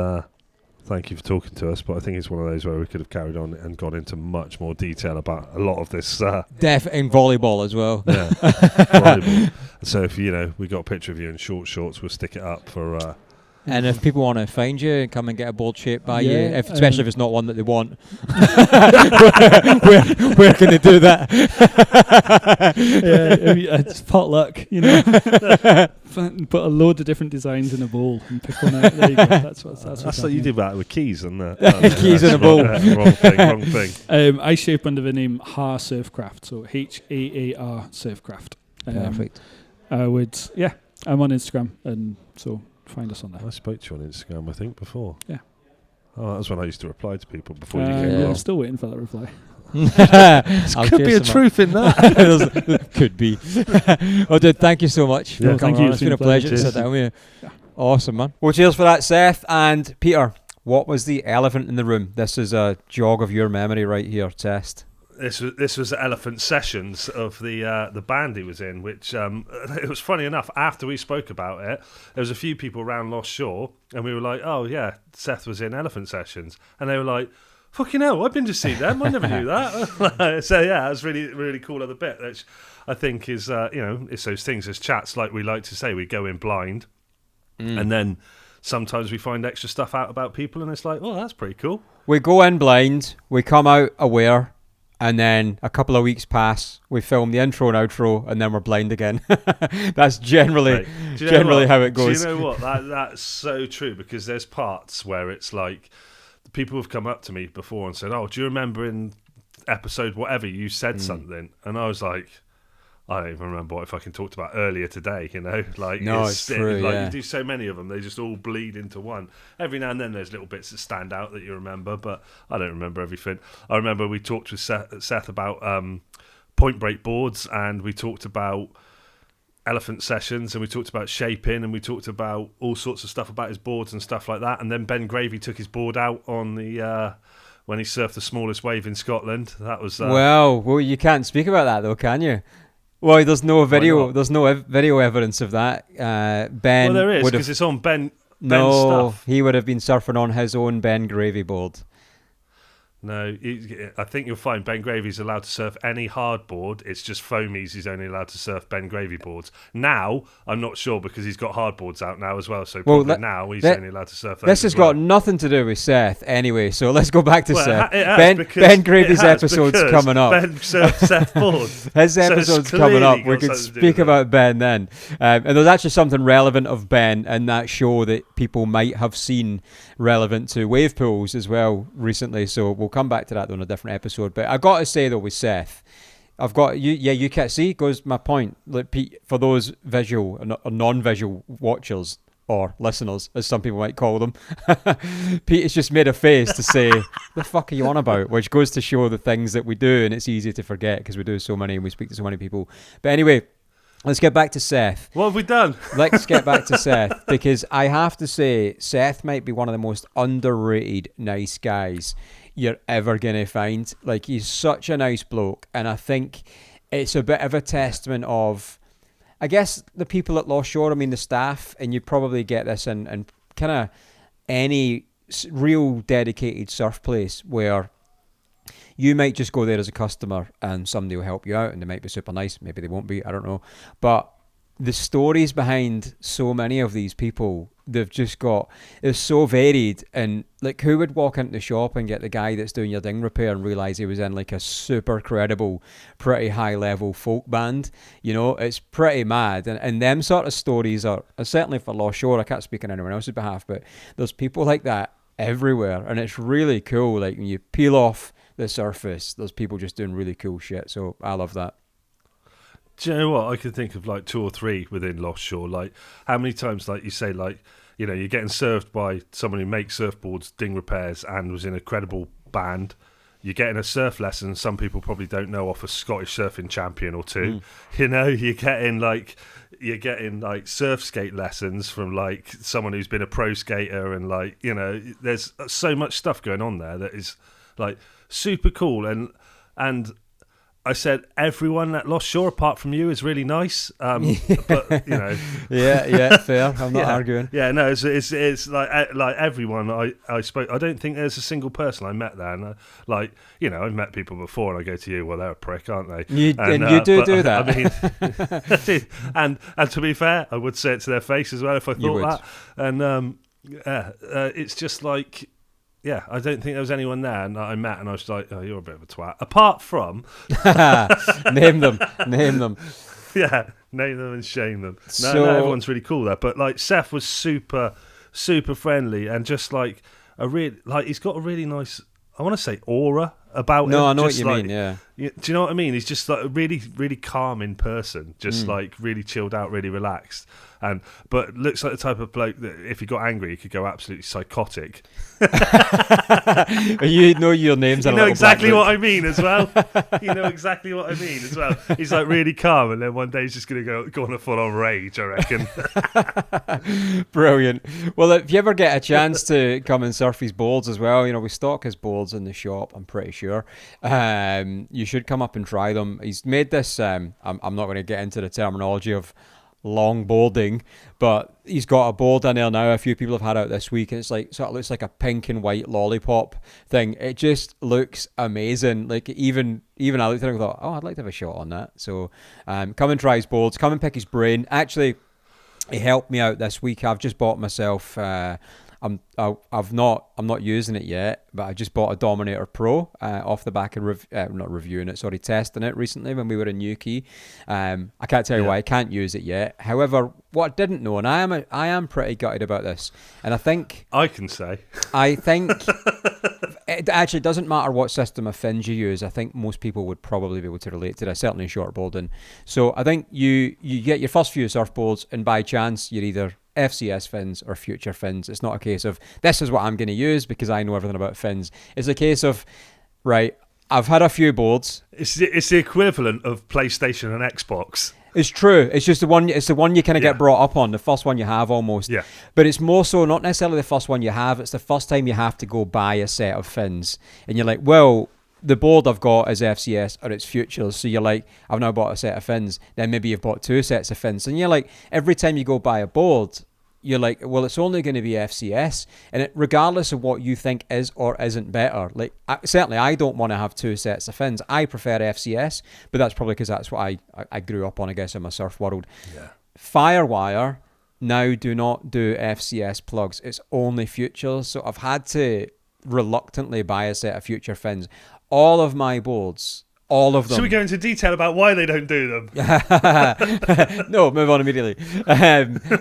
thank you for talking to us, but I think it's one of those where we could have carried on and gone into much more detail about a lot of this. In volleyball as well. Yeah, volleyball. So if we got a picture of you in short shorts, we'll stick it up for. And if people want to find you and come and get a board shaped by you, especially if it's not one that they want, where can they do that? It's potluck, you know. Put a load of different designs in a bowl and pick one out. There you go. That's like you did that with keys and keys in a bowl. Wrong thing. I shape under the name Har Surfcraft, so HAAR Surfcraft. Perfect. I'm on Instagram, and so find us on there. I spoke to you on Instagram, I think, before. Yeah. Oh, that was when I used to reply to people before you came along. I'm still waiting for that reply. Could be a truth in that. Could be. Oh, dude, thank you so much. Yeah, thank you. It's been a pleasure to sit down with you. Yeah. Awesome, man. Well, cheers for that, Seth. And Peter, what was the elephant in the room? This is a jog of your memory right here, test. This was the Elephant Sessions of the band he was in, which it was funny enough. After we spoke about it, there was a few people around Lost Shore, and we were like, "Oh yeah, Seth was in Elephant Sessions," and they were like, "Fucking hell, I've been to see them. I never knew that." So yeah, it was really really cool other bit, which I think is it's those things as chats, like we like to say, we go in blind, and then sometimes we find extra stuff out about people, and it's like, "Oh, that's pretty cool." We go in blind, we come out aware. And then a couple of weeks pass, we film the intro and outro, and then we're blind again. That's generally how it goes. Do you know what? That's so true, because there's parts where it's like, people have come up to me before and said, "Oh, do you remember in episode whatever you said something?" And I was like, I don't even remember what I fucking talked about earlier today, Like, no, it's true, like, you do so many of them, they just all bleed into one. Every now and then there's little bits that stand out that you remember, but I don't remember everything. I remember we talked with Seth about Point Break boards, and we talked about Elephant Sessions, and we talked about shaping, and we talked about all sorts of stuff about his boards and stuff like that. And then Ben Gravy took his board out on the when he surfed the smallest wave in Scotland. That was well, you can't speak about that though, can you? Well, there's no video. There's no video evidence of that. Ben. Well, there is, because it's on Ben's no, stuff. He would have been surfing on his own Ben Gravy board. No, I think you'll find Ben Gravy's allowed to surf any hardboard. It's just foamies he's only allowed to surf Ben Gravy boards. Now, I'm not sure because he's got hardboards out now as well. So probably now he's only allowed to surf those. This has got nothing to do with Seth anyway. So let's go back to Seth. Ben Gravy's episode's coming up. Ben surfed Seth boards. His episode's coming up. We could speak about Ben then. And there's actually something relevant of Ben in that show that people might have seen relevant to wave pools as well recently. So we'll come back to that on a different episode. But I got to say though, with Seth, I've got you can't see goes my point. Like Pete, for those visual or non-visual watchers or listeners, as some people might call them, Pete has just made a face to say, "The fuck are you on about?" Which goes to show the things that we do, and it's easy to forget because we do so many and we speak to so many people. But anyway, let's get back to Seth. What have we done? Let's get back to Seth, because I have to say, Seth might be one of the most underrated nice guys you're ever going to find. Like, he's such a nice bloke, and I think it's a bit of a testament of, I guess, the people at Lost Shore, I mean the staff, and you probably get this in kind of any real dedicated surf place where you might just go there as a customer and somebody will help you out and they might be super nice, maybe they won't be, I don't know. But the stories behind so many of these people, they've just got, it's so varied. And like, who would walk into the shop and get the guy that's doing your ding repair and realise he was in like a super credible, pretty high level folk band? You know, it's pretty mad. And them sort of stories are certainly for Lost Shore, I can't speak on anyone else's behalf, but there's people like that everywhere, and it's really cool. Like, when you peel off the surface, there's people just doing really cool shit. So I love that. Do you know what? I can think of like 2 or 3 within Lost Shore. Like, how many times, like you say, like, you know, you're getting served by someone who makes surfboards, ding repairs, and was in a credible band. You're getting a surf lesson, some people probably don't know, off a Scottish surfing champion or 2. You know, you're getting like surf skate lessons from like someone who's been a pro skater, and like, you know, there's so much stuff going on there that is like super cool. And I said everyone at Lost Shore apart from you is really nice, but you know, yeah, fair. I'm not arguing. Yeah, no, it's like everyone I spoke. I don't think there's a single person I met there, and like, you know, I've met people before, and I go to you, well, they're a prick, aren't they? You do that. I mean, and to be fair, I would say it to their face as well if I thought that. And it's just like, yeah, I don't think there was anyone there and I met and I was like, oh, you're a bit of a twat. Apart from... Name them. Yeah, name them and shame them. No, everyone's really cool there. But like, Seth was super, super friendly, and just like he's got a really nice, I want to say, aura about him. No, I know what you mean, yeah. Do you know what I mean? He's just like a really, really calm in person, just like really chilled out, really relaxed. But looks like the type of bloke that if he got angry, he could go absolutely psychotic. You know your names. You know exactly what I mean as well. You know exactly what I mean as well. He's like really calm, and then one day he's just going to go on a full-on rage, I reckon. Brilliant. Well, if you ever get a chance to come and surf his boards as well, you know, we stock his boards in the shop, I'm pretty sure. You should come up and try them. He's made this, I'm not going to get into the terminology of longboarding, but he's got a board in there now a few people have had out this week, and it's like, sort of looks like a pink and white lollipop thing. It just looks amazing. Like, even I looked at it and thought, oh, I'd like to have a shot on that. So come and try his boards, come and pick his brain. Actually, he helped me out this week. I've just bought myself I'm not using it yet, but I just bought a Dominator Pro off the back of testing it recently when we were in UK. I can't tell you why I can't use it yet. However, what I didn't know, and I am pretty gutted about this, and I think it actually doesn't matter what system of fins you use. I think most people would probably be able to relate to this, certainly in shortboarding. So I think you get your first few surfboards, and by chance you're either FCS fins or future fins. It's not a case of this is what I'm going to use because I know everything about fins. It's a case of, right, I've had a few boards. It's the equivalent of PlayStation and Xbox. It's true. It's just the one you kind of get brought up on, the first one you have almost. Yeah. But it's more so not necessarily the first one you have. It's the first time you have to go buy a set of fins, and you're like, well, the board I've got is FCS or it's futures. So you're like, I've now bought a set of fins. Then maybe you've bought 2 sets of fins. And you're like, every time you go buy a board, you're like, well, it's only going to be FCS, and regardless of what you think is or isn't better, like certainly I don't want to have two sets of fins. I prefer FCS, but that's probably because that's what I grew up on, I guess, in my surf world. Yeah. Firewire now do not do FCS plugs. It's only Futures, so I've had to reluctantly buy a set of Future fins. All of my boards, all of them. Should we go into detail about why they don't do them? No, move on immediately.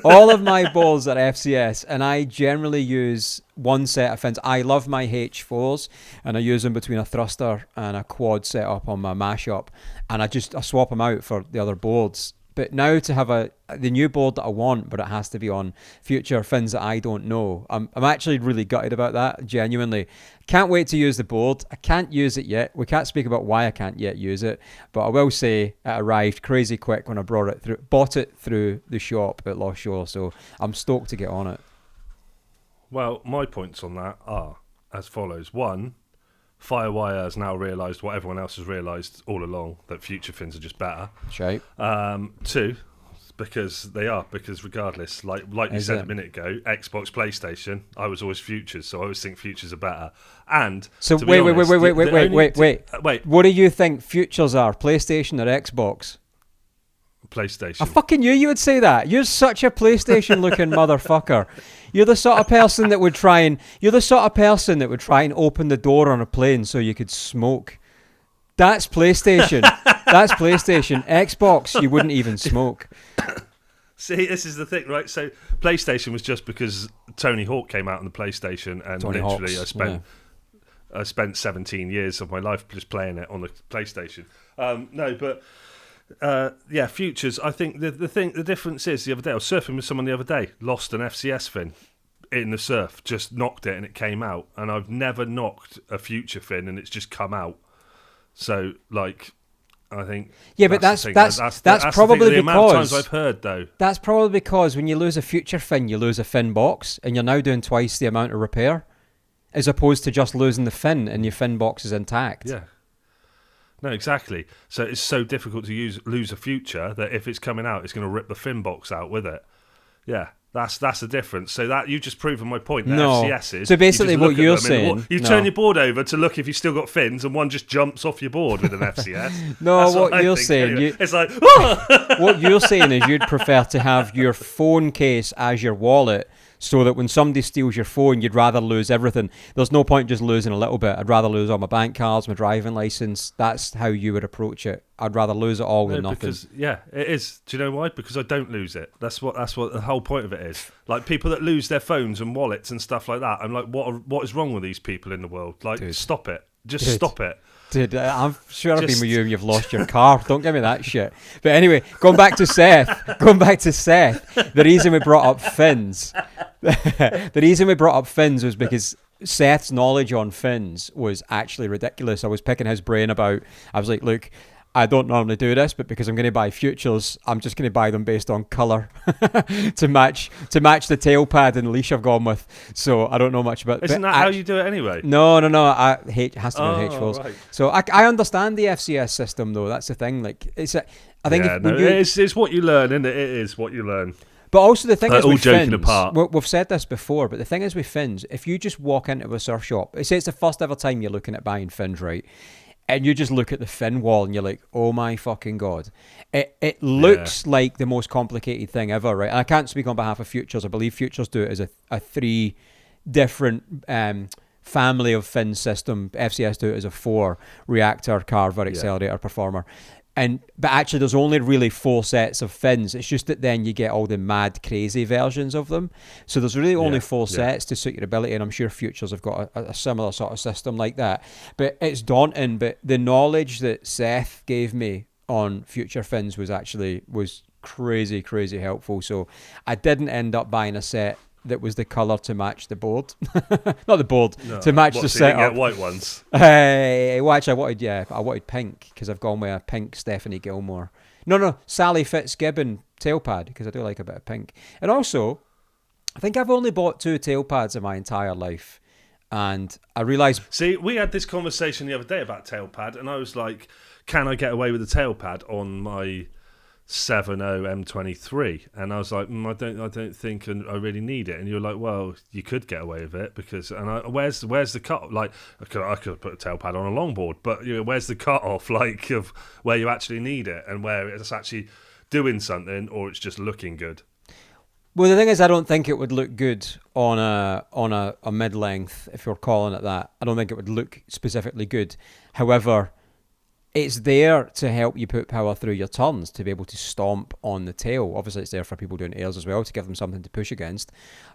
All of my balls are FCS, and I generally use one set of fins. I love my H4s, and I use them between a thruster and a quad setup on my mashup, and I swap them out for the other boards. But now to have the new board that I want, but it has to be on Future fins that I don't know. I'm actually really gutted about that, genuinely. Can't wait to use the board. I can't use it yet. We can't speak about why I can't yet use it, but I will say it arrived crazy quick when I bought it through the shop at Lost Shore, so I'm stoked to get on it. Well, my points on that are as follows. One, Firewire has now realised what everyone else has realised all along, that Future fins are just better. Shape. Two, because regardless, like you said a minute ago, Xbox, PlayStation, I was always Futures, so I always think Futures are better. And so wait. What do you think Futures are? PlayStation or Xbox? PlayStation. I fucking knew you would say that. You're such a PlayStation-looking motherfucker. You're the sort of person that would try and open the door on a plane so you could smoke. That's PlayStation. That's PlayStation. Xbox, you wouldn't even smoke. See, this is the thing, right? So PlayStation was just because Tony Hawk came out on the PlayStation, and Tony literally Hawks, I spent 17 years of my life just playing it on the PlayStation. Futures. I think the difference is, the other day I was surfing with someone the other day, lost an FCS fin in the surf, just knocked it and it came out, and I've never knocked a Future fin and it's just come out. So like, I think but that's probably the amount of times I've heard though. That's probably because when you lose a Future fin, you lose a fin box, and you're now doing twice the amount of repair, as opposed to just losing the fin and your fin box is intact. Yeah. No, exactly. So it's so difficult to lose a Future that if it's coming out, it's going to rip the fin box out with it. Yeah, that's the difference. So that you've just proven my point. That no. FCS is. So basically, what you're saying, you turn your board over to look if you've still got fins, and one just jumps off your board with an FCS. No, that's what you're saying, anyway. It's like what you're saying is you'd prefer to have your phone case as your wallet, so that when somebody steals your phone, you'd rather lose everything. There's no point just losing a little bit. I'd rather lose all my bank cards, my driving license. That's how you would approach it. I'd rather lose it all than nothing. Because, it is. Do you know why? Because I don't lose it. That's what the whole point of it is. Like, people that lose their phones and wallets and stuff like that, I'm like, what is wrong with these people in the world? Like, stop it. Just stop it. Dude, I'm sure I've been with you and you've lost your car. Don't give me that shit. But anyway, going back to Seth, the reason we brought up fins was because Seth's knowledge on fins was actually ridiculous. I was picking his brain about, I was like, look, I don't normally do this, but because I'm going to buy Futures, I'm just going to buy them based on colour to match the tail pad and leash I've gone with. So I don't know much about. Isn't that how you do it anyway? No. It has to be H4s. Right. So I understand the FCS system though. That's the thing. Like it's what you learn, isn't it? It is what you learn. But also the thing is with fins, apart. We've said this before, but the thing is with fins, if you just walk into a surf shop, say it's the first ever time you're looking at buying fins, right? And you just look at the fin wall and you're like, oh my fucking God. It looks like the most complicated thing ever, right? And I can't speak on behalf of Futures. I believe Futures do it as a 3 different family of fin system. FCS do it as a 4 reactor, carver, accelerator, performer. But actually there's only really 4 sets of fins. It's just that then you get all the mad crazy versions of them. So there's really only 4 sets to suit your ability, and I'm sure Futures have got a similar sort of system like that. But it's daunting, but the knowledge that Seth gave me on Future fins was crazy, crazy helpful. So I didn't end up buying a set that was the colour to match the board. Not the board, to match the setup. You didn't get white ones? Well, actually, I wanted pink, because I've gone with a pink Stephanie Gilmore. No, Sally Fitzgibbon tail pad, because I do like a bit of pink. And also, I think I've only bought 2 tail pads in my entire life. And I realised... See, we had this conversation the other day about tail pad, and I was like, can I get away with a tail pad on my 70 M23, and I was like, I don't think I really need it. And you're like, well, you could get away with it because, where's the cut? Like, I could put a tail pad on a longboard, but where's the cut off? Like, of where you actually need it and where it's actually doing something or it's just looking good. Well, the thing is, I don't think it would look good on a mid-length, if you're calling it that. I don't think it would look specifically good. However, it's there to help you put power through your turns, to be able to stomp on the tail. Obviously, it's there for people doing airs as well, to give them something to push against.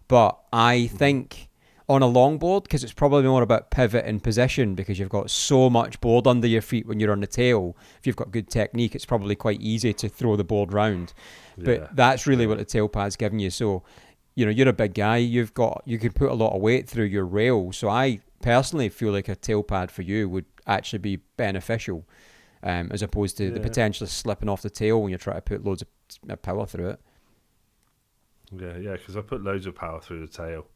But I think on a longboard, because it's probably more about pivot and position, because you've got so much board under your feet when you're on the tail. If you've got good technique, it's probably quite easy to throw the board round. But that's really what the tail pad's giving you. So, you're a big guy. You can put a lot of weight through your rail. So I personally feel like a tail pad for you would actually be beneficial, as opposed to the potential of slipping off the tail when you're trying to put loads of power through it. Yeah, because I put loads of power through the tail.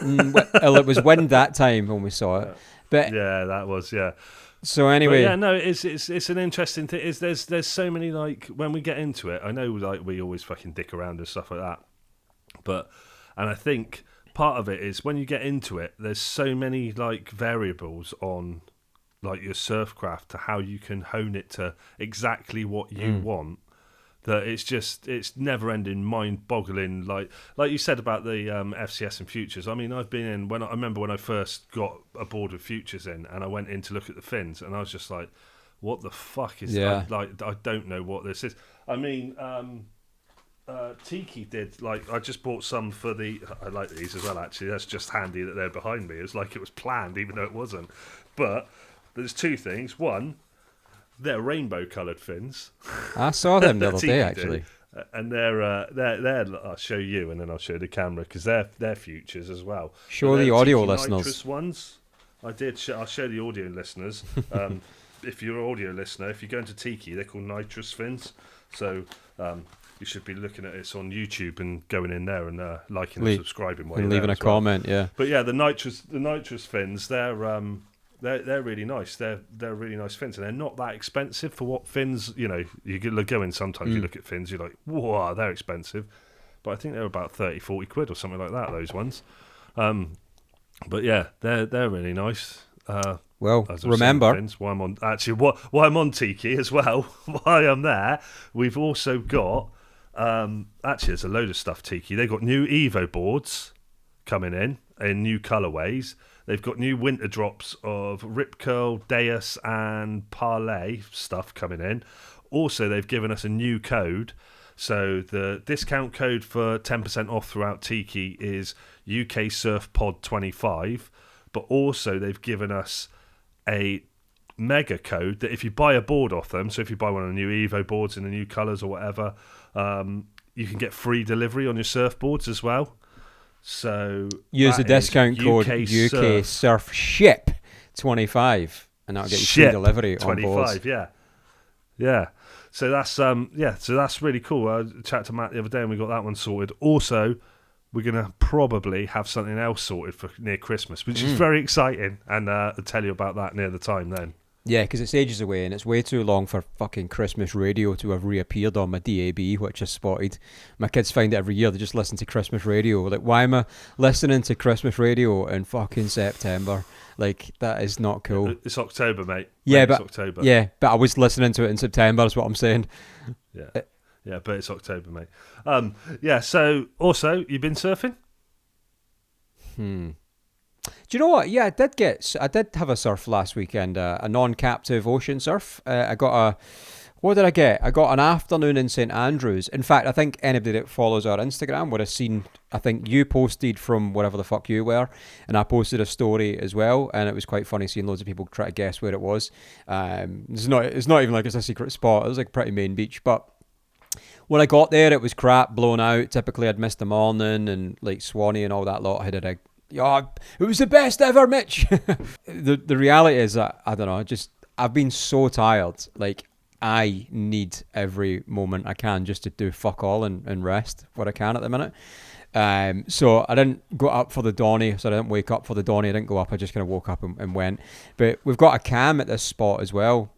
Well, it was wind that time when we saw it. But yeah, that was, yeah. So anyway, but yeah, no, it's an interesting thing. There's so many, like, when we get into it, I know, like, we always fucking dick around and stuff like that, and I think part of it is when you get into it, there's so many, like, variables on, like, your surfcraft to how you can hone it to exactly what you want. That it's never-ending, mind-boggling. Like you said about the FCS and Futures. I mean, I've been in I remember when I first got aboard with Futures in, and I went in to look at the fins, and I was just like, "What the fuck is that?" Like, I don't know what this is. I mean, TIKI did, like, I just bought some for I like these as well. Actually, that's just handy that they're behind me. It's like it was planned, even though it wasn't. But there's two things. One, they're rainbow-coloured fins. I saw them the other day, actually. And they're I'll show you, and then I'll show the camera, because they're Futures as well. Show the audio TIKI listeners. Nitrous ones. I did. I'll show the audio listeners. If you're an audio listener, if you go into TIKI, they're called nitrous fins. So you should be looking at it on YouTube and going in there and liking and subscribing while you're leaving a comment. Yeah. But yeah, the nitrous fins, they're really nice. They're really nice fins, and they're not that expensive for what fins. You go in sometimes, you look at fins, you're like, whoa, they're expensive. But I think they're about 30-40 quid or something like that, those ones. But yeah, they're really nice. Well, remember, why I'm on TIKI as well. While I'm there, we've also got actually there's a load of stuff. TIKI, they've got new Evo boards coming in new colourways. They've got new winter drops of Rip Curl, Deus, and Parlay stuff coming in. Also, they've given us a new code. So the discount code for 10% off throughout TIKI is UK Surf Pod 25. But also, they've given us a mega code that if you buy a board off them, so if you buy one of the new Evo boards in the new colours or whatever, you can get free delivery on your surfboards as well. So use the discount code UK Surf Ship 25, and that'll get you free delivery 25, on boards. Yeah. So that's really cool. I chatted to Matt the other day, and we got that one sorted. Also, we're gonna probably have something else sorted for near Christmas, which is very exciting, and I'll tell you about that near the time then. Yeah, because it's ages away, and it's way too long for fucking Christmas radio to have reappeared on my DAB, which I spotted. My kids find it every year. They just listen to Christmas radio. Like, why am I listening to Christmas radio in fucking September? Like, that is not cool. It's October, mate. Yeah, it's October. Yeah, but I was listening to it in September, is what I'm saying. Yeah, but it's October, mate. Yeah, so, also, you've been surfing? Do you know what? Yeah, I did have a surf last weekend, a non-captive ocean surf. What did I get? I got an afternoon in St Andrews. In fact, I think anybody that follows our Instagram would have seen, I think you posted from wherever the fuck you were, and I posted a story as well, and it was quite funny seeing loads of people try to guess where it was. It's not even like it's a secret spot. It was like a pretty main beach, but when I got there, it was crap, blown out. Typically, I'd missed the morning, and like Swanee and all that lot, I had a rig. Yeah, it was the best ever, Mitch. The reality is that, I don't know, I've been so tired. Like, I need every moment I can just to do fuck all and rest what I can at the minute. So I didn't go up for the Donny, so I didn't wake up for the Donny. I didn't go up, I just kind of woke up and went. But we've got a cam at this spot as well.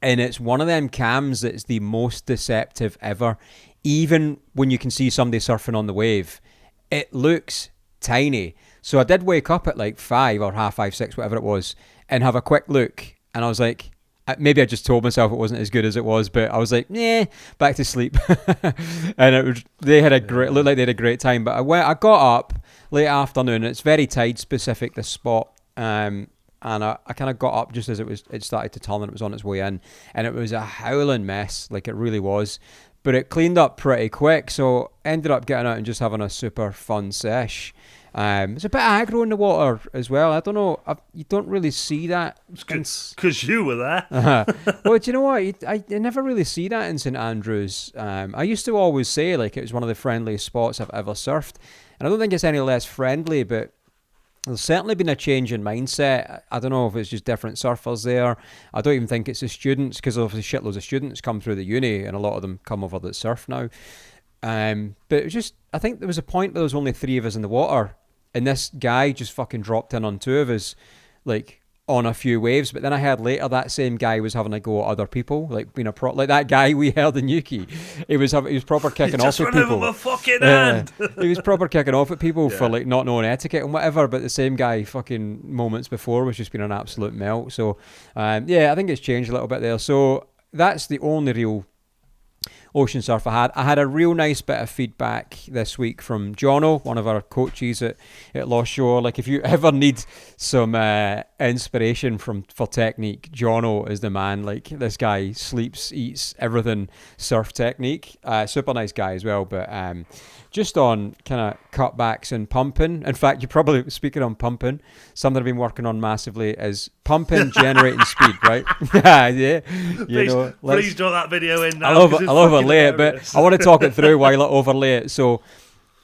And it's one of them cams that's the most deceptive ever. Even when you can see somebody surfing on the wave, it looks tiny. So I did wake up at like 5 or half 5, 6, whatever it was, and have a quick look. And I was like, maybe I just told myself it wasn't as good as it was, but I was like, back to sleep. And they had a great, looked like they had a great time. But I got up late afternoon. It's very tide specific, this spot. And I kind of got up just as it started to turn and it was on its way in. And it was a howling mess, like it really was. But it cleaned up pretty quick, so ended up getting out and just having a super fun sesh. It's a bit aggro in the water as well. I don't know. You don't really see that. Because you were there. Well, do you know what? I never really see that in St Andrews. I used to always say like it was one of the friendliest spots I've ever surfed. And I don't think it's any less friendly, but there's certainly been a change in mindset. I don't know if it's just different surfers there. I don't even think it's the students, because obviously shitloads of students come through the uni and a lot of them come over that surf now. But it was just, I think there was a point where there was only 3 of us in the water and this guy just fucking dropped in on 2 of us, like on a few waves. But then I heard later that same guy was having a go at other people, like being like that guy we heard in Yuki. He was proper kicking off at people. My fucking hand. He was proper kicking off at people for like not knowing etiquette and whatever. But the same guy fucking moments before was just being an absolute melt. So I think it's changed a little bit there. So that's the only real ocean surf I had. I had a real nice bit of feedback this week from Jono, one of our coaches at Lost Shore. Like, if you ever need some inspiration for technique, Jono is the man. Like, this guy sleeps, eats everything surf technique. Super nice guy as well, but just on kind of cutbacks and pumping. In fact, you're probably, speaking on pumping, something I've been working on massively is pumping, generating speed, right? Yeah. Please draw that video in now. I'll overlay it, but I want to talk it through while I overlay it. So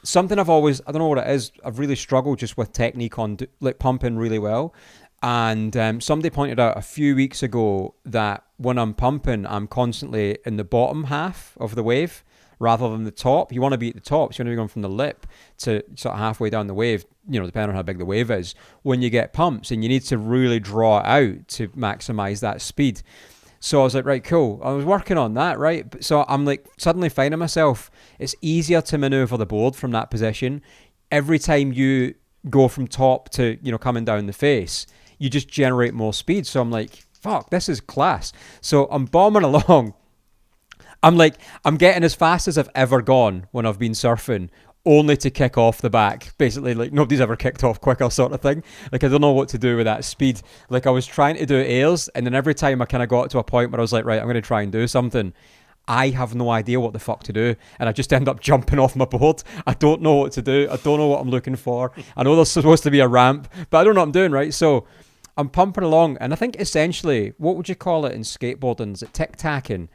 something I don't know what it is, I've really struggled just with technique on like pumping really well. And somebody pointed out a few weeks ago that when I'm pumping, I'm constantly in the bottom half of the wave rather than the top. You want to be at the top, so you want to be going from the lip to sort of halfway down the wave, depending on how big the wave is, when you get pumps, and you need to really draw it out to maximize that speed. So I was like, right, cool. I was working on that, right? So I'm like suddenly finding myself, it's easier to maneuver the board from that position. Every time you go from top to, coming down the face, you just generate more speed. So I'm like, fuck, this is class. So I'm bombing along. I'm getting as fast as I've ever gone when I've been surfing, only to kick off the back. Basically, like, nobody's ever kicked off quicker sort of thing. Like, I don't know what to do with that speed. Like, I was trying to do airs, and then every time I kind of got to a point where I was like, right, I'm going to try and do something, I have no idea what the fuck to do, and I just end up jumping off my board. I don't know what to do. I don't know what I'm looking for. I know there's supposed to be a ramp, but I don't know what I'm doing, right? So I'm pumping along, and I think essentially, what would you call it in skateboarding? Is it tic-tacking?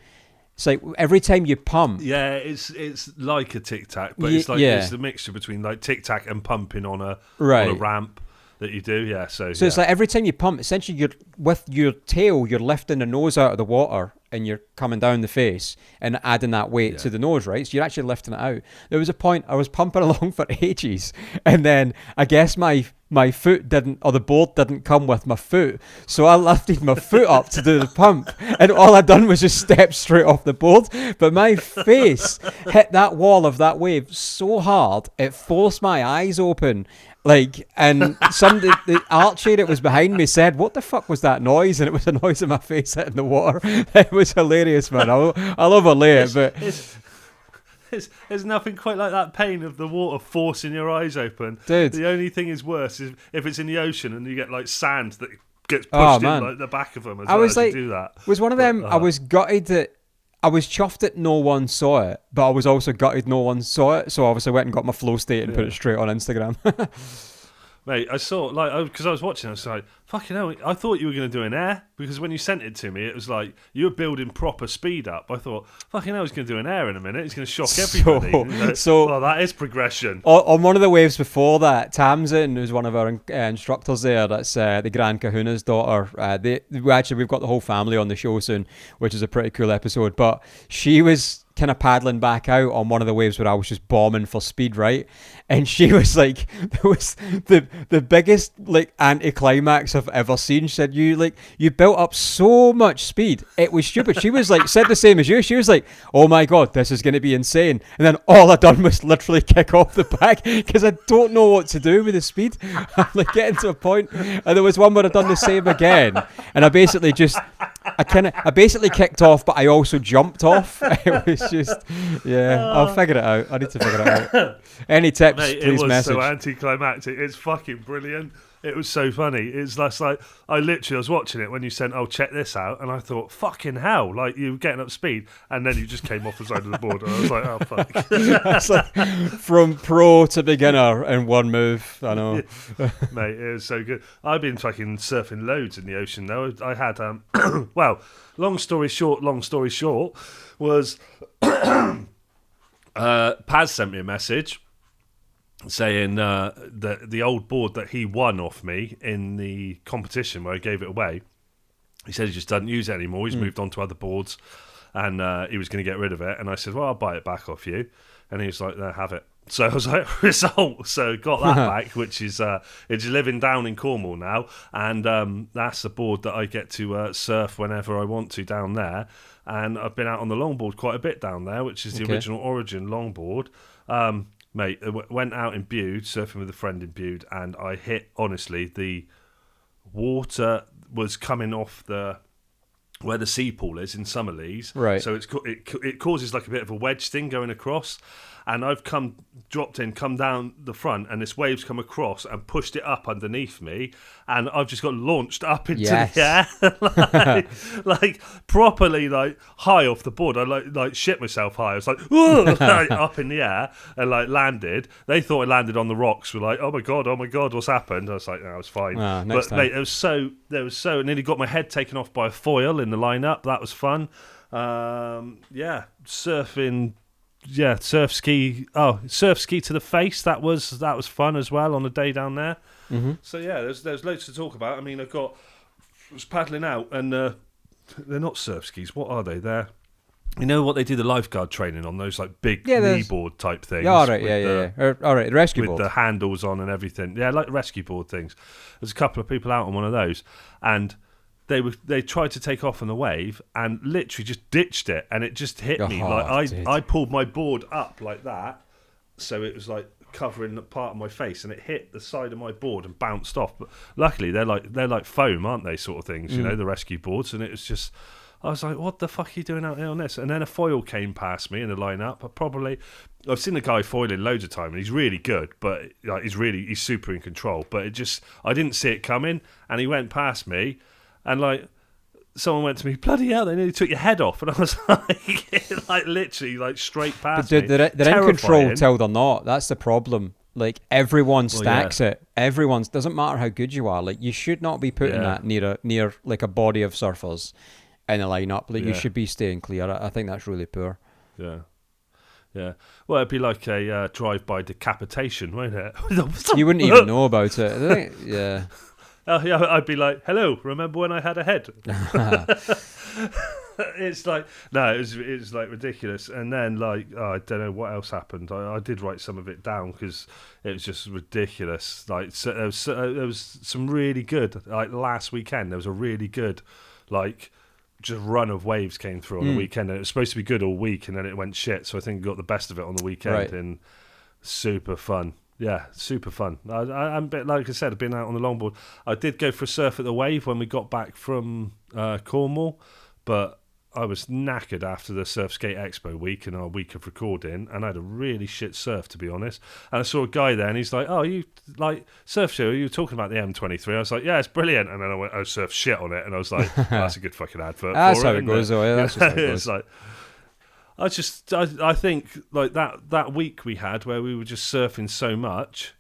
It's like every time you pump. Yeah, it's like a tic-tac, but it's like it's a mixture between like tic-tac and pumping on a ramp that you do. Yeah, so it's like every time you pump, essentially you're with your tail, you're lifting the nose out of the water and you're coming down the face and adding that weight to the nose, right? So you're actually lifting it out. There was a point I was pumping along for ages, and then I guess my foot didn't, or the board didn't come with my foot, so I lifted my foot up to do the pump, and all I done was just step straight off the board, but my face hit that wall of that wave so hard it forced my eyes open. Like, and somebody, the Archie that was behind me said, "What the fuck was that noise?" And it was a noise of my face hitting the water. It was hilarious, man. I'll overlay it, but there's nothing quite like that pain of the water forcing your eyes open. Dude. The only thing is worse is if it's in the ocean and you get like sand that gets pushed in like the back of them as well. You do that. Was one of them. I was gutted that. I was chuffed that no one saw it, but I was also gutted no one saw it. So obviously I went and got my flow state and put it straight on Instagram. Mate, I saw, because I was watching, I was like, fucking hell, I thought you were going to do an air, because when you sent it to me, it was like, you were building proper speed up. I thought, fucking hell, he's going to do an air in a minute, he's going to shock everybody. Well, that is progression. On one of the waves before that, Tamsin, who's one of our instructors there, that's the Grand Kahuna's daughter, we've got the whole family on the show soon, which is a pretty cool episode, but she was kind of paddling back out on one of the waves where I was just bombing for speed, right? And she was like, it was the biggest like anticlimax I've ever seen. She said, you built up so much speed, it was stupid. She was like, said the same as you. She was like, oh my god, this is going to be insane. And then all I done was literally kick off the back because I don't know what to do with the speed. I'm like getting to a point, and there was one where I done the same again, and I basically kicked off, but I also jumped off. It was just, yeah. I'll figure it out. I need to figure it out. Any tips, Mate, please it was message. so anticlimactic. It's fucking brilliant. It was so funny. It's just like I was watching it when you sent, "Oh, check this out," and I thought, "Fucking hell!" Like you were getting up speed, and then you just came off the side of the board, and I was like, "Oh fuck!" It's like from pro to beginner in one move. I know, Mate. It was so good. I've been fucking surfing loads in the ocean though. I had well, long story short was Paz sent me a message saying the old board that he won off me in the competition where I gave it away, he said he just doesn't use it anymore. He's moved on to other boards, and he was going to get rid of it. And I said, well, I'll buy it back off you. And he was like, no, have it. So I was like, result. So got that back, which is it's living down in Cornwall now, and that's the board that I get to surf whenever I want to down there. And I've been out on the longboard quite a bit down there, which is the original Origin longboard. Mate, went out in Bude, surfing with a friend in Bude, and I hit, honestly, the water was coming off where the sea pool is in Summerlees. Right. So it causes like a bit of a wedge thing going across. And I've come down the front, and this wave's come across and pushed it up underneath me, and I've just got launched up into the air, like properly, like high off the board. I like shit myself high. I was like, like up in the air and like landed. They thought I landed on the rocks. Were like, oh my god, what's happened? I was like, no, it was fine. Next time. Mate, it was so I nearly got my head taken off by a foil in the lineup. That was fun. Surfing. Yeah, surf ski to the face. That was fun as well on the day down there. Mm-hmm. So yeah, there's loads to talk about. I mean, I was paddling out, and they're not surf skis. What are they? They're, you know what they do the lifeguard training on, those like big kneeboard type things. Yeah, all right, all right, rescue with board. the handles on and everything. Yeah, like rescue board things. There's a couple of people out on one of those, and they tried to take off on the wave and literally just ditched it, and it just hit me. Like I pulled my board up like that, so it was like covering the part of my face, and it hit the side of my board and bounced off. But luckily they're like foam, aren't they, sort of things, you know, the rescue boards. And it was just, I was like, what the fuck are you doing out here on this? And then a foil came past me in the lineup. I've seen the guy foiling loads of time, and he's really good, but like he's super in control. But I didn't see it coming, and he went past me. And like someone went to me, bloody hell, they nearly took your head off. And I was like, literally, like straight past me. They're in control till they're not. That's the problem. Like everyone stacks it. Everyone's, doesn't matter how good you are. Like you should not be putting that near like a body of surfers in a lineup. Like you should be staying clear. I think that's really poor. Yeah. Yeah. Well, it'd be like a drive-by decapitation, won't it? You wouldn't even know about it. Yeah. Oh yeah, I'd be like, "Hello, remember when I had a head?" It's like, no, it was like ridiculous. And then like, I don't know what else happened. I did write some of it down because it was just ridiculous. Like, so there was some really good. Like last weekend, there was a really good, like, just run of waves came through on the weekend, and it was supposed to be good all week, and then it went shit. So I think we got the best of it on the weekend, and super fun. Yeah, super fun. I'm a bit, like I said, I've been out on the longboard. I did go for a surf at the wave when we got back from Cornwall, but I was knackered after the Surf Skate Expo week and our week of recording, and I had a really shit surf, to be honest. And I saw a guy there, and he's like, "Oh, you like surf show? You were talking about the M23?" I was like, "Yeah, it's brilliant." And then I surfed shit on it, and I was like, oh, "That's a good fucking advert." That's how it goes, though. Yeah, that's just how it goes. It's like, I think like that week we had where we were just surfing so much.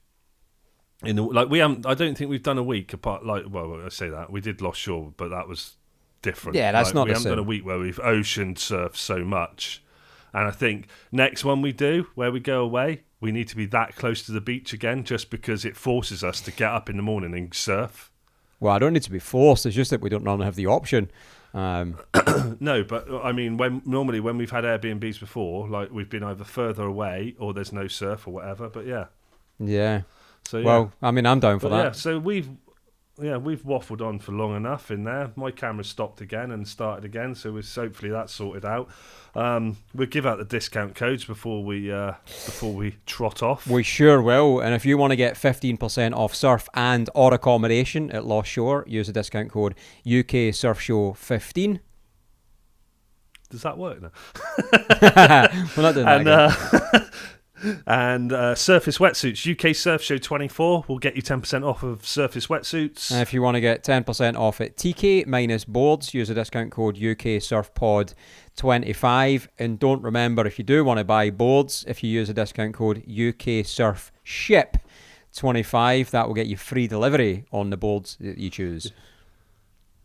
I don't think we've done a week apart. Like, well, I say that we did Lost Shore, but that was different. Yeah, that's not the same. We haven't done a week where we've ocean surfed so much, and I think next one we do, where we go away, we need to be that close to the beach again, just because it forces us to get up in the morning and surf. Well, I don't need to be forced. It's just that we don't normally have the option. No, but I mean, when we've had Airbnbs before, like we've been either further away or there's no surf or whatever. But yeah. So well, I mean, I'm down for that. Yeah, so we've waffled on for long enough in there. My camera stopped again and started again, so hopefully that's sorted out. We'll give out the discount codes before we trot off. We sure will. And if you want to get 15% off surf and or accommodation at Lost Shore, use the discount code UK Surf Show 15. Does that work now? We're not doing that again. And Surface Wetsuits, UK Surf Show 24 will get you 10% off of Surface Wetsuits. And if you want to get 10% off at TIKI Boards, use the discount code UK Surf Pod 25. And don't remember, if you do want to buy boards, if you use the discount code UK Surf Ship 25, that will get you free delivery on the boards that you choose.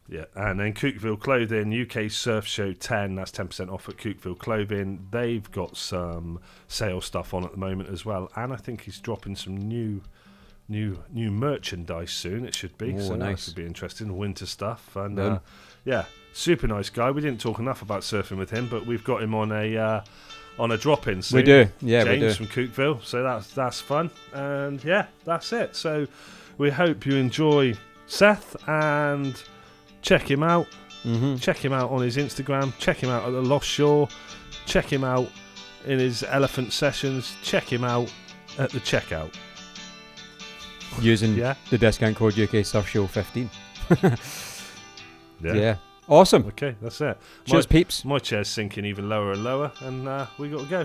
Yeah, and then Cookville Clothing, UK Surf Show 10, that's 10% off at Cookville Clothing. They've got some sale stuff on at the moment as well, and I think he's dropping some new merchandise soon, it should be. So nice. That should be interesting, winter stuff. And yeah, super nice guy. We didn't talk enough about surfing with him, but we've got him on a drop-in soon. We do, yeah, James we do. from Cookville, so that's fun. And yeah, that's it. So we hope you enjoy Seth, and check him out. Mm-hmm. Check him out on his Instagram. Check him out at the Lost Shore. Check him out in his elephant sessions. Check him out at the checkout. Using the discount code UK Surf Show 15. Yeah. Awesome. Okay, that's it. Cheers, peeps. My chair's sinking even lower and lower, and we got to go.